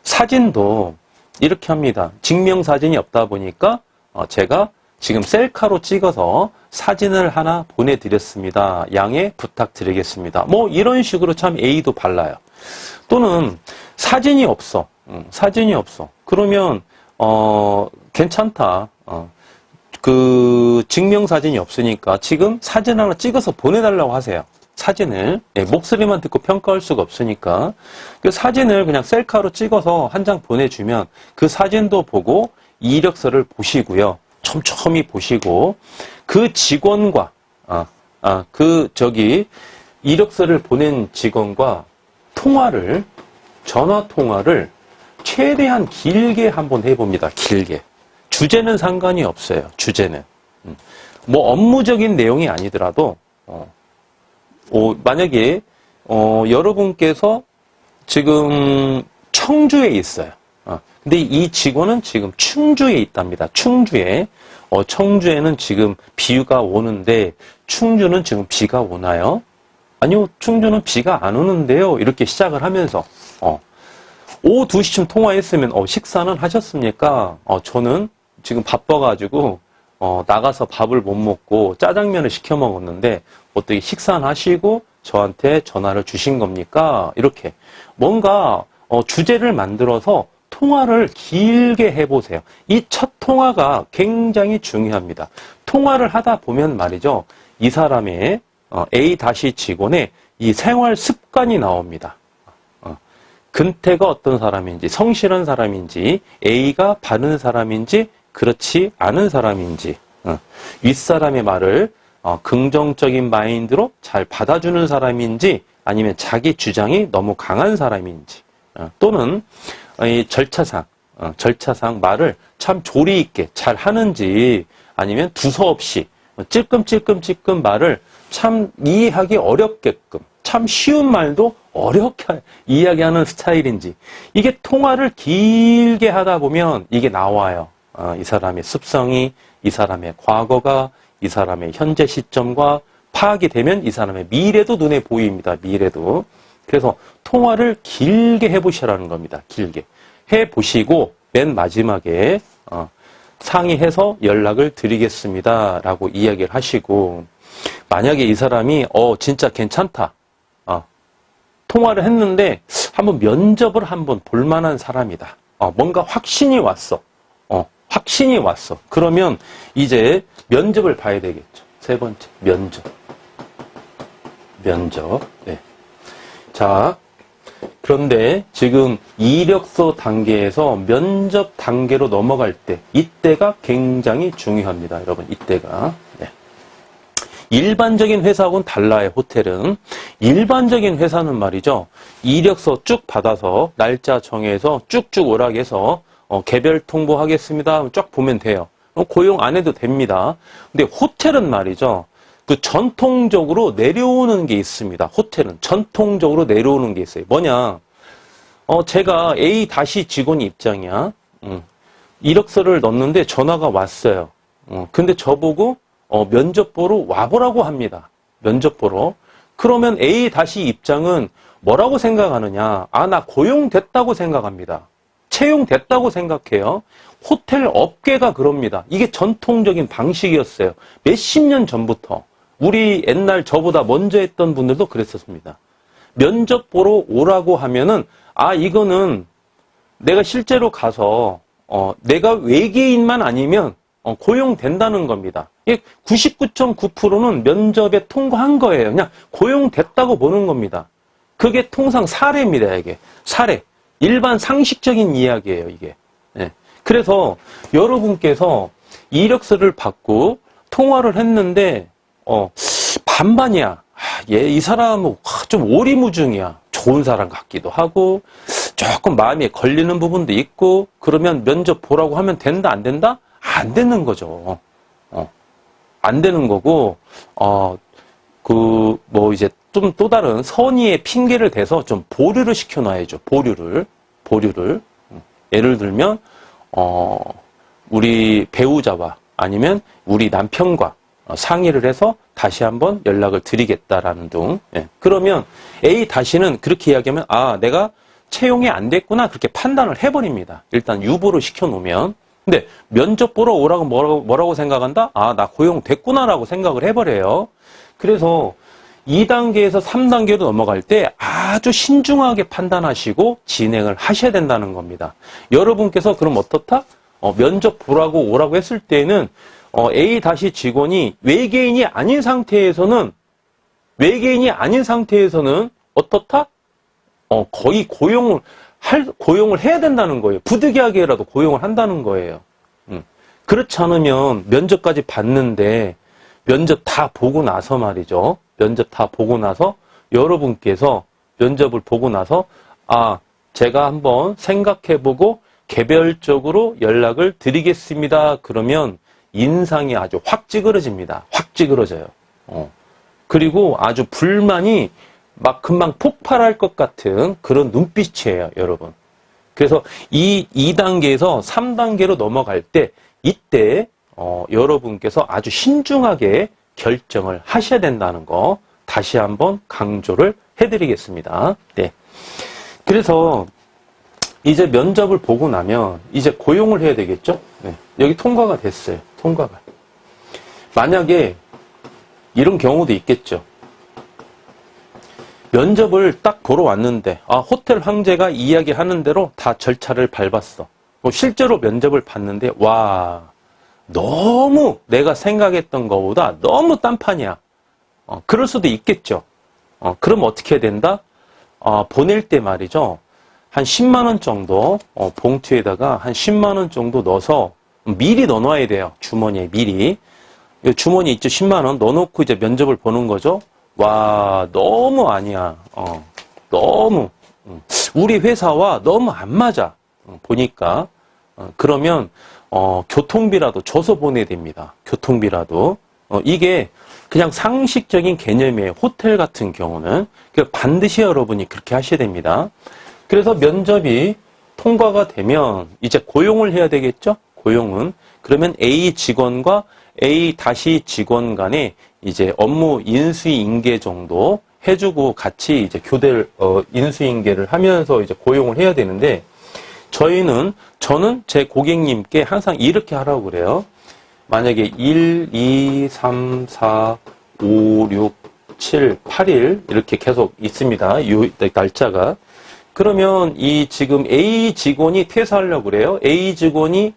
사진도 이렇게 합니다. 증명사진이 없다 보니까 제가 지금 셀카로 찍어서 사진을 하나 보내드렸습니다. 양해 부탁드리겠습니다. 뭐 이런 식으로 참 A도 발라요. 또는 사진이 없어. 사진이 없어. 그러면 괜찮다. 그 증명사진이 없으니까 지금 사진 하나 찍어서 보내달라고 하세요. 사진을. 네, 목소리만 듣고 평가할 수가 없으니까 그 사진을 그냥 셀카로 찍어서 한 장 보내주면 그 사진도 보고 이력서를 보시고요. 촘촘히 보시고 그 직원과 이력서를 보낸 직원과 전화 통화를 최대한 길게 한번 해봅니다. 길게. 주제는 상관이 없어요. 주제는. 뭐 업무적인 내용이 아니더라도 만약에 여러분께서 지금 청주에 있어요. 근데 이 직원은 지금 충주에 있답니다. 충주에. 청주에는 지금 비가 오는데 충주는 지금 비가 오나요? 아니요, 충주는 비가 안 오는데요. 이렇게 시작을 하면서 오후 2시쯤 통화했으면 식사는 하셨습니까? 저는 지금 바빠가지고 나가서 밥을 못 먹고 짜장면을 시켜 먹었는데 어떻게 식사는 하시고 저한테 전화를 주신 겁니까? 이렇게 뭔가 주제를 만들어서 통화를 길게 해보세요. 이 첫 통화가 굉장히 중요합니다. 통화를 하다 보면 말이죠. 이 사람의 A 직원의 이 생활 습관이 나옵니다. 근태가 어떤 사람인지, 성실한 사람인지, A가 바른 사람인지, 그렇지 않은 사람인지, 윗사람의 말을 긍정적인 마인드로 잘 받아주는 사람인지, 아니면 자기 주장이 너무 강한 사람인지, 또는 이 절차상 말을 참 조리 있게 잘 하는지, 아니면 두서없이 찔끔찔끔 말을 참 이해하기 어렵게끔, 참 쉬운 말도 어렵게 이야기하는 스타일인지, 이게 통화를 길게 하다 보면 이게 나와요. 이 사람의 습성이, 이 사람의 과거가, 이 사람의 현재 시점과 파악이 되면 이 사람의 미래도 눈에 보입니다. 미래도. 그래서 통화를 길게 해보시라는 겁니다. 길게. 해보시고 맨 마지막에 상의해서 연락을 드리겠습니다. 라고 이야기를 하시고, 만약에 이 사람이 진짜 괜찮다. 통화를 했는데 한번 면접을 한번 볼만한 사람이다. 뭔가 확신이 왔어. 확신이 왔어. 그러면 이제 면접을 봐야 되겠죠. 세 번째, 면접. 네. 자, 그런데 지금 이력서 단계에서 면접 단계로 넘어갈 때, 이때가 굉장히 중요합니다. 여러분, 이때가. 네. 일반적인 회사하고는 달라요, 호텔은. 일반적인 회사는 말이죠. 이력서 쭉 받아서 날짜 정해서 쭉쭉 오라고 해서 개별 통보하겠습니다. 쫙 보면 돼요. 고용 안 해도 됩니다. 근데 호텔은 말이죠. 그 전통적으로 내려오는 게 있습니다. 호텔은 전통적으로 내려오는 게 있어요. 뭐냐? 제가 A 직원 입장이야. 이력서를 넣었는데 전화가 왔어요. 근데 저보고 면접 보러 와보라고 합니다. 면접 보러. 그러면 A 입장은 뭐라고 생각하느냐? 나 고용됐다고 생각합니다. 채용됐다고 생각해요. 호텔 업계가 그럽니다. 이게 전통적인 방식이었어요. 몇십 년 전부터. 우리 옛날 저보다 먼저 했던 분들도 그랬었습니다. 면접 보러 오라고 하면은 이거는 내가 실제로 가서 내가 외계인만 아니면 고용된다는 겁니다. 99.9%는 면접에 통과한 거예요. 그냥 고용됐다고 보는 겁니다. 그게 통상 사례입니다. 이게 사례. 일반 상식적인 이야기예요. 이게. 네. 그래서 여러분께서 이력서를 받고 통화를 했는데 반반이야. 이 사람은 좀 오리무중이야. 좋은 사람 같기도 하고 조금 마음에 걸리는 부분도 있고 그러면 면접 보라고 하면 된다 안 된다? 안 되는 거죠. 안 되는 거고 이제 좀 또 다른 선의의 핑계를 대서 좀 보류를 시켜놔야죠. 보류를. 예를 들면 우리 배우자와 아니면 우리 남편과 상의를 해서 다시 한번 연락을 드리겠다라는 등. 예. 그러면 A 다시는 그렇게 이야기하면 내가 채용이 안 됐구나 그렇게 판단을 해버립니다. 일단 유보를 시켜놓으면. 근데 면접 보러 오라고 뭐라고 생각한다? 나 고용됐구나라고 생각을 해버려요. 그래서 2단계에서 3단계로 넘어갈 때 아주 신중하게 판단하시고 진행을 하셔야 된다는 겁니다. 여러분께서 그럼 어떻다? 면접 보라고 오라고 했을 때는 A 다시 직원이 외계인이 아닌 상태에서는 어떻다? 거의 고용을 해야 된다는 거예요. 부득이하게라도 고용을 한다는 거예요. 그렇지 않으면 면접까지 봤는데 면접 다 보고 나서 말이죠. 면접 다 보고 나서 여러분께서 면접을 보고 나서 제가 한번 생각해보고 개별적으로 연락을 드리겠습니다. 그러면 인상이 아주 확 찌그러집니다. 확 찌그러져요. 그리고 아주 불만이 막 금방 폭발할 것 같은 그런 눈빛이에요, 여러분. 그래서 이 2단계에서 3단계로 넘어갈 때 이때 여러분께서 아주 신중하게 결정을 하셔야 된다는 거 다시 한번 강조를 해드리겠습니다. 네. 그래서 이제 면접을 보고 나면 이제 고용을 해야 되겠죠? 네. 여기 통과가 됐어요. 통과가. 만약에 이런 경우도 있겠죠. 면접을 딱 보러 왔는데 호텔 황제가 이야기하는 대로 다 절차를 밟았어. 실제로 면접을 봤는데 너무 내가 생각했던 것보다 너무 딴판이야. 그럴 수도 있겠죠. 그럼 어떻게 해야 된다? 보낼 때 말이죠. 한 10만 원 정도 봉투에다가 한 10만 원 정도 넣어서 미리 넣어놔야 돼요. 주머니에 미리. 주머니 있죠. 10만 원 넣어놓고 이제 면접을 보는 거죠. 너무 아니야. 너무 우리 회사와 너무 안 맞아. 보니까 그러면 교통비라도 줘서 보내야 됩니다. 교통비라도. 이게 그냥 상식적인 개념이에요. 호텔 같은 경우는. 반드시 여러분이 그렇게 하셔야 됩니다. 그래서 면접이 통과가 되면 이제 고용을 해야 되겠죠? 고용은. 그러면 A 직원과 A 다시 직원 간에 이제 업무 인수인계 정도 해주고 같이 이제 교대를, 인수인계를 하면서 이제 고용을 해야 되는데 저는 제 고객님께 항상 이렇게 하라고 그래요. 만약에 1, 2, 3, 4, 5, 6, 7, 8일 이렇게 계속 있습니다. 요 날짜가. 그러면 이 지금 A 직원이 퇴사하려고 그래요. A 직원이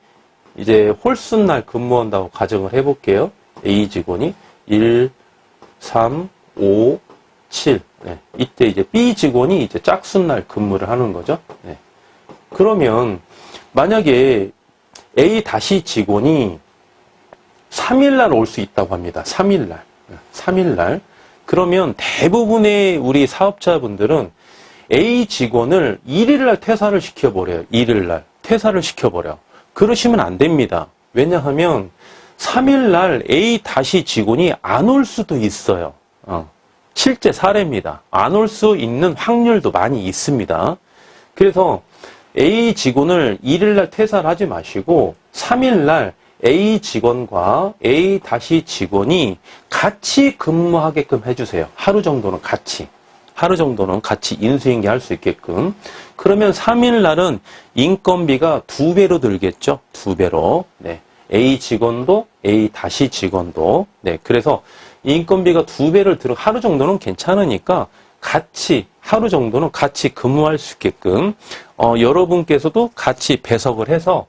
이제 홀수날 근무한다고 가정을 해볼게요. A 직원이 1, 3, 5, 7. 네. 이때 이제 B 직원이 이제 짝수날 근무를 하는 거죠. 네. 그러면 만약에 A 다시 직원이 3일날 올 수 있다고 합니다. 3일날. 그러면 대부분의 우리 사업자분들은 A 직원을 1일날 퇴사를 시켜버려요. 1일날 퇴사를 시켜버려. 그러시면 안 됩니다. 왜냐하면 3일날 A 다시 직원이 안 올 수도 있어요. 실제 사례입니다. 안 올 수 있는 확률도 많이 있습니다. 그래서 A 직원을 1일날 퇴사를 하지 마시고 3일날 A 직원과 A 다시 직원이 같이 근무하게끔 해주세요. 하루 정도는 같이 인수인계 할 수 있게끔. 그러면 3일날은 인건비가 2배로 들겠죠? 2배로. 네. A 직원도 A 다시 직원도. 네. 그래서 인건비가 2배를 들어 하루 정도는 괜찮으니까 하루 정도는 같이 근무할 수 있게끔 여러분께서도 같이 배석을 해서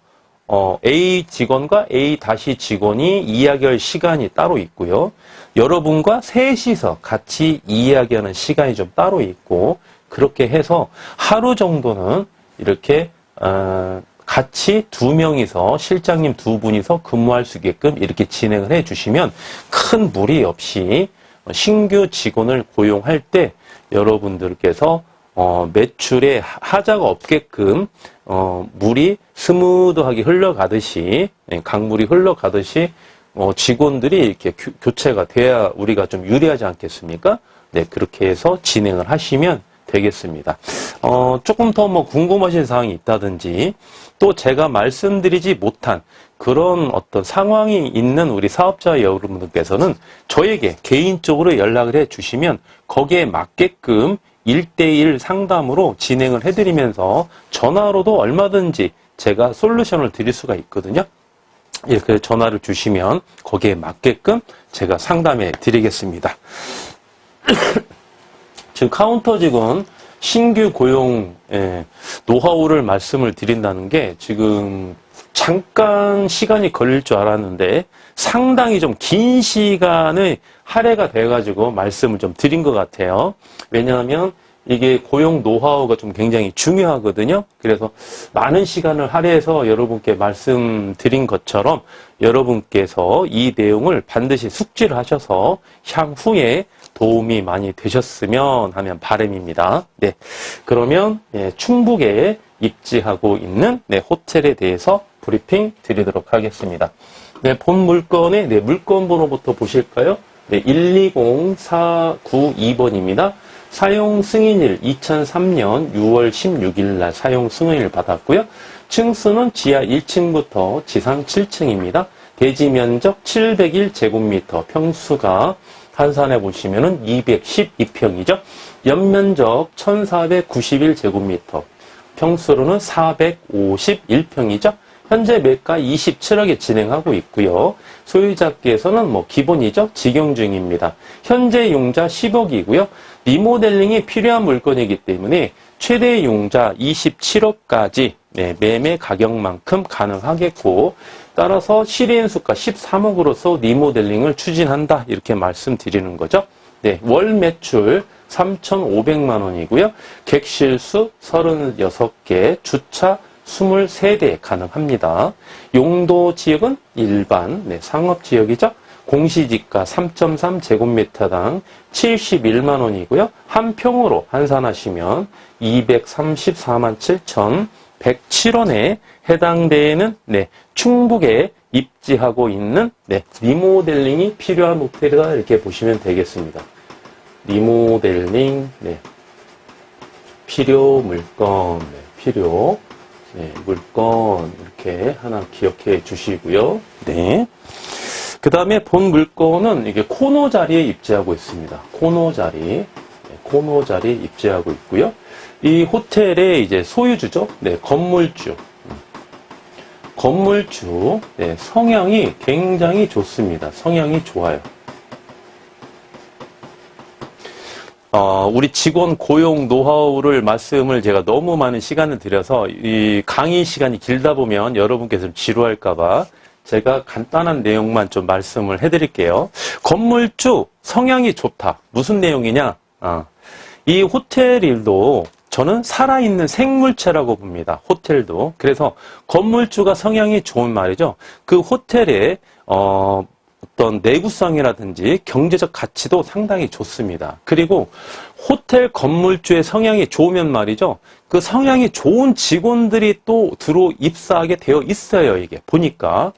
A 직원과 A 다시 직원이 이야기할 시간이 따로 있고요. 여러분과 셋이서 같이 이야기하는 시간이 좀 따로 있고 그렇게 해서 하루 정도는 이렇게 같이 2명이서 실장님 2분이서 근무할 수 있게끔 이렇게 진행을 해 주시면 큰 무리 없이 신규 직원을 고용할 때 여러분들께서 매출에 하자가 없게끔 물이 스무드하게 흘러가듯이, 강물이 흘러가듯이 직원들이 이렇게 교체가 돼야 우리가 좀 유리하지 않겠습니까? 네, 그렇게 해서 진행을 하시면 되겠습니다. 조금 더 뭐 궁금하신 사항이 있다든지 또 제가 말씀드리지 못한 그런 어떤 상황이 있는 우리 사업자 여러분들께서는 저에게 개인적으로 연락을 해 주시면 거기에 맞게끔 1대1 상담으로 진행을 해드리면서 전화로도 얼마든지 제가 솔루션을 드릴 수가 있거든요. 이렇게 전화를 주시면 거기에 맞게끔 제가 상담해 드리겠습니다. 지금 카운터 직원 신규 고용 노하우를 말씀을 드린다는 게 지금 잠깐 시간이 걸릴 줄 알았는데 상당히 좀 긴 시간의 할애가 돼가지고 말씀을 좀 드린 것 같아요. 왜냐하면 이게 고용 노하우가 좀 굉장히 중요하거든요. 그래서 많은 시간을 할애해서 여러분께 말씀드린 것처럼 여러분께서 이 내용을 반드시 숙지를 하셔서 향후에 도움이 많이 되셨으면 하는 바람입니다. 네, 그러면 충북에 입지하고 있는 호텔에 대해서 브리핑 드리도록 하겠습니다. 네, 본 물건의 물건 번호부터 보실까요? 네, 120492번입니다. 사용 승인일 2003년 6월 16일 날 사용 승인을 받았고요. 층수는 지하 1층부터 지상 7층입니다. 대지 면적 701제곱미터, 평수가 한산해 보시면은 212평이죠. 연면적 1491제곱미터, 평수로는 451평이죠. 현재 매가 27억에 진행하고 있고요. 소유자께서는 뭐 기본이죠. 직영 중입니다. 현재 용자 10억이고요. 리모델링이 필요한 물건이기 때문에 최대 용자 27억까지 매매 가격만큼 가능하겠고, 따라서 실인수가 13억으로서 리모델링을 추진한다, 이렇게 말씀드리는 거죠. 네, 월 매출 3,500만 원이고요. 객실수 36개, 주차 23대 가능합니다. 용도 지역은 일반 상업지역이죠. 공시지가 3.3제곱미터당 71만 원이고요. 한 평으로 환산하시면 234만 7,107원에 해당되는 충북에 입지하고 있는 리모델링이 필요한 호텔이다, 이렇게 보시면 되겠습니다. 리모델링 필요 물건 필요 물건 이렇게 하나 기억해 주시고요. 네. 그 다음에 본 물건은 이게 코너 자리에 입지하고 있습니다. 코너 자리 입지하고 있고요. 이 호텔의 이제 소유주죠. 건물주. 성향이 굉장히 좋습니다. 성향이 좋아요. 우리 직원 고용 노하우를 말씀을 제가 너무 많은 시간을 들여서 이 강의 시간이 길다 보면 여러분께서 좀 지루할까봐 제가 간단한 내용만 좀 말씀을 해드릴게요. 건물주 성향이 좋다. 무슨 내용이냐? 이 호텔 일도 저는 살아있는 생물체라고 봅니다. 호텔도. 그래서 건물주가 성향이 좋은 말이죠. 그 호텔에 어떤 내구성이라든지 경제적 가치도 상당히 좋습니다. 그리고 호텔 건물주의 성향이 좋으면 말이죠. 그 성향이 좋은 직원들이 또 들어 입사하게 되어 있어요. 이게 보니까.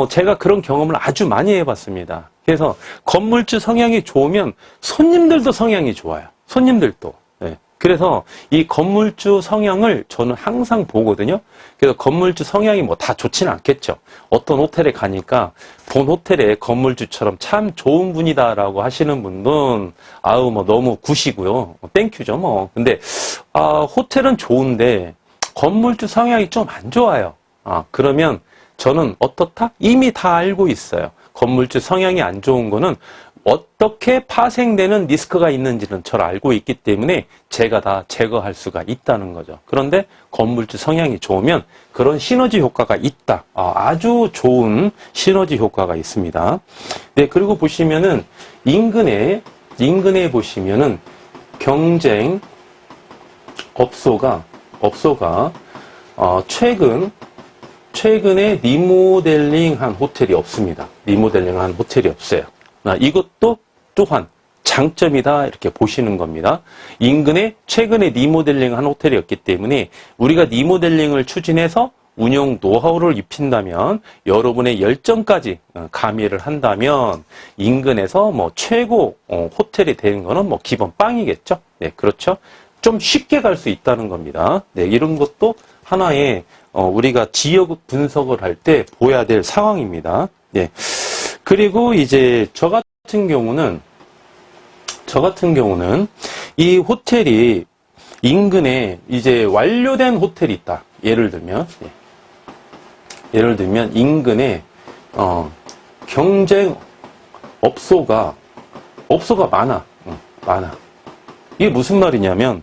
제가 그런 경험을 아주 많이 해봤습니다. 그래서 건물주 성향이 좋으면 손님들도 성향이 좋아요. 손님들도. 그래서 이 건물주 성향을 저는 항상 보거든요. 그래서 건물주 성향이 뭐 다 좋지는 않겠죠. 어떤 호텔에 가니까 본 호텔에 건물주처럼 참 좋은 분이다라고 하시는 분은 뭐 너무 굿이고요. 땡큐죠 뭐. 근데 호텔은 좋은데 건물주 성향이 좀 안 좋아요. 그러면 저는 어떻다? 이미 다 알고 있어요. 건물주 성향이 안 좋은 거는 어떻게 파생되는 리스크가 있는지는 잘 알고 있기 때문에 제가 다 제거할 수가 있다는 거죠. 그런데 건물주 성향이 좋으면 그런 시너지 효과가 있다. 아주 좋은 시너지 효과가 있습니다. 그리고 보시면은 인근에 보시면은 경쟁 업소가 최근에 리모델링한 호텔이 없습니다. 리모델링한 호텔이 없어요. 이것도 또한 장점이다 이렇게 보시는 겁니다. 인근에 최근에 리모델링한 호텔이었기 때문에 우리가 리모델링을 추진해서 운영 노하우를 입힌다면 여러분의 열정까지 가미를 한다면 인근에서 뭐 최고 호텔이 되는 거는 뭐 기본 빵이겠죠. 네, 그렇죠. 좀 쉽게 갈 수 있다는 겁니다. 네, 이런 것도 하나의 우리가 지역 분석을 할 때 보여야 될 상황입니다. 네. 그리고 이제 저 같은 경우는 이 호텔이 인근에 이제 완료된 호텔이 있다. 예를 들면 인근에 경쟁 업소가 많아. 이게 무슨 말이냐면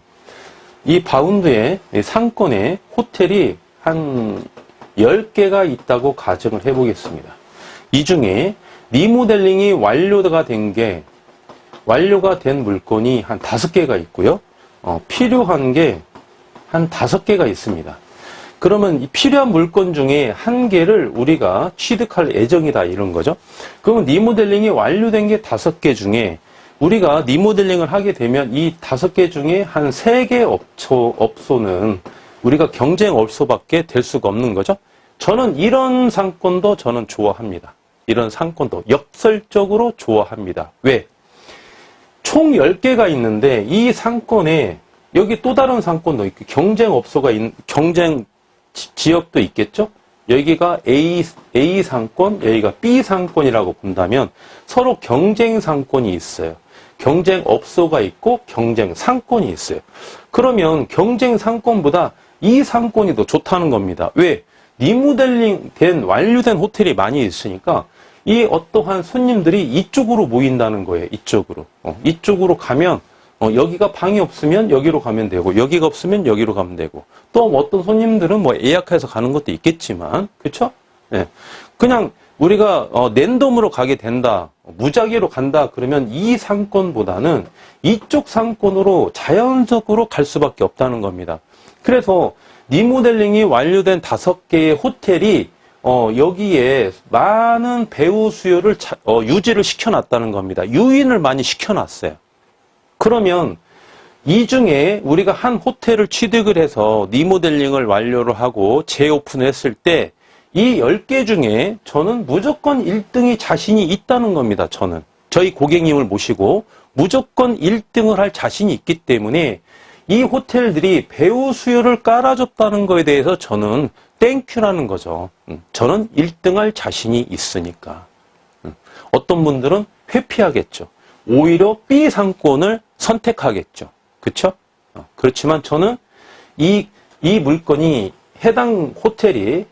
이 바운드에 상권에 호텔이 한 10개가 있다고 가정을 해보겠습니다. 이 중에 리모델링이 완료가 된 물건이 한 5개가 있고요. 필요한 게 한 5개가 있습니다. 그러면 이 필요한 물건 중에 1개를 우리가 취득할 예정이다 이런 거죠. 그러면 리모델링이 완료된 게 5개 중에 우리가 리모델링을 하게 되면 이 5개 중에 한 3개 업소는 우리가 경쟁 업소밖에 될 수가 없는 거죠. 저는 이런 상권도 저는 좋아합니다. 이런 상권도 역설적으로 좋아합니다. 왜? 총 10개가 있는데 이 상권에 여기 또 다른 상권도 있고 경쟁 업소가 경쟁 지역도 있겠죠? 여기가 A 상권, 여기가 B 상권이라고 본다면 서로 경쟁 상권이 있어요. 경쟁 업소가 있고 경쟁 상권이 있어요. 그러면 경쟁 상권보다 이 상권이 더 좋다는 겁니다. 왜? 리모델링 된 완료된 호텔이 많이 있으니까 이 어떠한 손님들이 이쪽으로 모인다는 거예요. 이쪽으로 가면 여기가 방이 없으면 여기로 가면 되고 여기가 없으면 여기로 가면 되고 또 어떤 손님들은 뭐 예약해서 가는 것도 있겠지만 그렇죠? 네. 그냥 우리가 랜덤으로 가게 된다. 무작위로 간다. 그러면 이 상권보다는 이쪽 상권으로 자연적으로 갈 수밖에 없다는 겁니다. 그래서 리모델링이 완료된 5개의 호텔이 여기에 많은 배우 수요를 유지를 시켜놨다는 겁니다. 유인을 많이 시켜놨어요. 그러면 이 중에 우리가 한 호텔을 취득을 해서 리모델링을 완료를 하고 재오픈을 했을 때 이 10개 중에 저는 무조건 1등이 자신이 있다는 겁니다. 저는. 저희 고객님을 모시고 무조건 1등을 할 자신이 있기 때문에 이 호텔들이 배우 수요를 깔아줬다는 거에 대해서 저는 땡큐라는 거죠. 저는 1등할 자신이 있으니까. 어떤 분들은 회피하겠죠. 오히려 B 상권을 선택하겠죠. 그렇죠? 그렇지만 저는 이 물건이 해당 호텔이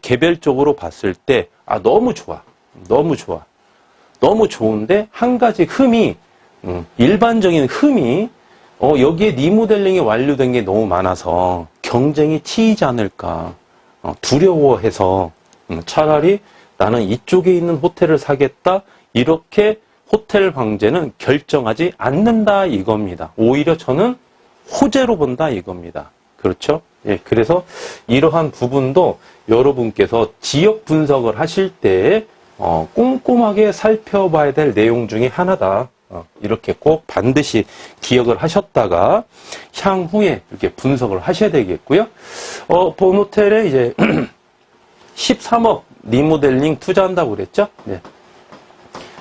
개별적으로 봤을 때 너무 좋아. 너무 좋은데 한 가지 흠이 일반적인 흠이 여기에 리모델링이 완료된 게 너무 많아서 경쟁이 치이지 않을까 두려워해서 차라리 나는 이쪽에 있는 호텔을 사겠다 이렇게 호텔 방제는 결정하지 않는다 이겁니다. 오히려 저는 호재로 본다 이겁니다. 그렇죠? 예, 그래서 이러한 부분도 여러분께서 지역 분석을 하실 때 꼼꼼하게 살펴봐야 될 내용 중에 하나다. 이렇게 꼭 반드시 기억을 하셨다가 향후에 이렇게 분석을 하셔야 되겠고요. 본 호텔에 이제 13억 리모델링 투자한다고 그랬죠? 네.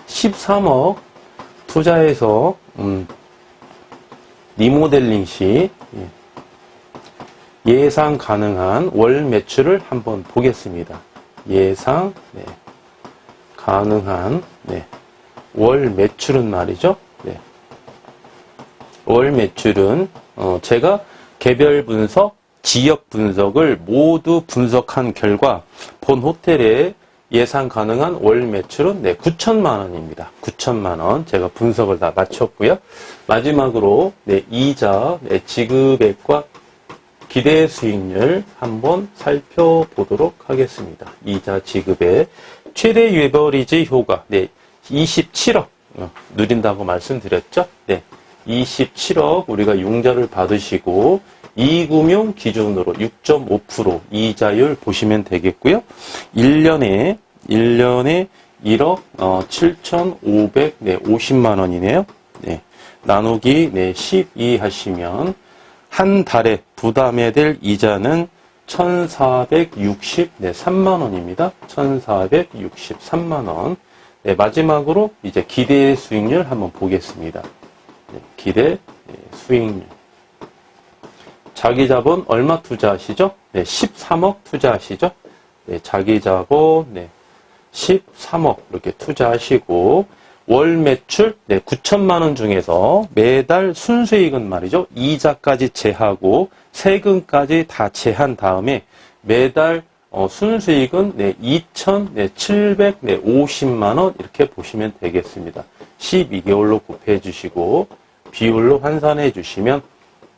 13억 투자해서 리모델링 시 예상 가능한 월 매출을 한번 보겠습니다. 예상 가능한 월 매출은 말이죠. 월 매출은 제가 개별 분석, 지역 분석을 모두 분석한 결과 본 호텔의 예상 가능한 월 매출은 9천만 원입니다. 9천만 원 제가 분석을 다 마쳤고요. 마지막으로 이자, 지급액과 기대 수익률 한번 살펴보도록 하겠습니다. 이자 지급의 최대 레버리지 효과 27억 누린다고 말씀드렸죠? 27억 우리가 융자를 받으시고 이금융 기준으로 6.5% 이자율 보시면 되겠고요. 1년에 1억 7,550만 원이네요. 네. 나누기 12 하시면 한 달에 부담해야 될 이자는 1,463만 원입니다. 1,463만 원. 네, 마지막으로 이제 기대 수익률 한번 보겠습니다. 네, 기대 수익률. 자기 자본 얼마 투자하시죠? 네, 13억 투자하시죠? 네, 자기 자본 13억 이렇게 투자하시고 월 매출 9천만 원 중에서 매달 순수익은 말이죠. 이자까지 제하고 세금까지 다 제한 다음에 매달 순수익은 2,750만 원 이렇게 보시면 되겠습니다. 12개월로 곱해 주시고 비율로 환산해 주시면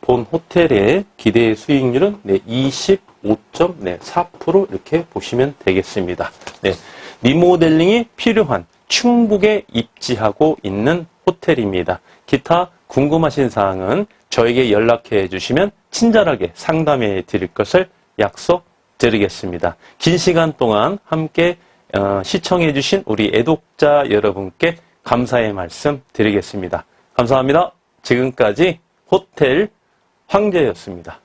본 호텔의 기대 수익률은 25.4% 이렇게 보시면 되겠습니다. 네, 리모델링이 필요한 충북에 입지하고 있는 호텔입니다. 기타 궁금하신 사항은 저에게 연락해 주시면 친절하게 상담해 드릴 것을 약속드리겠습니다. 긴 시간 동안 함께 시청해 주신 우리 애독자 여러분께 감사의 말씀 드리겠습니다. 감사합니다. 지금까지 호텔 황제였습니다.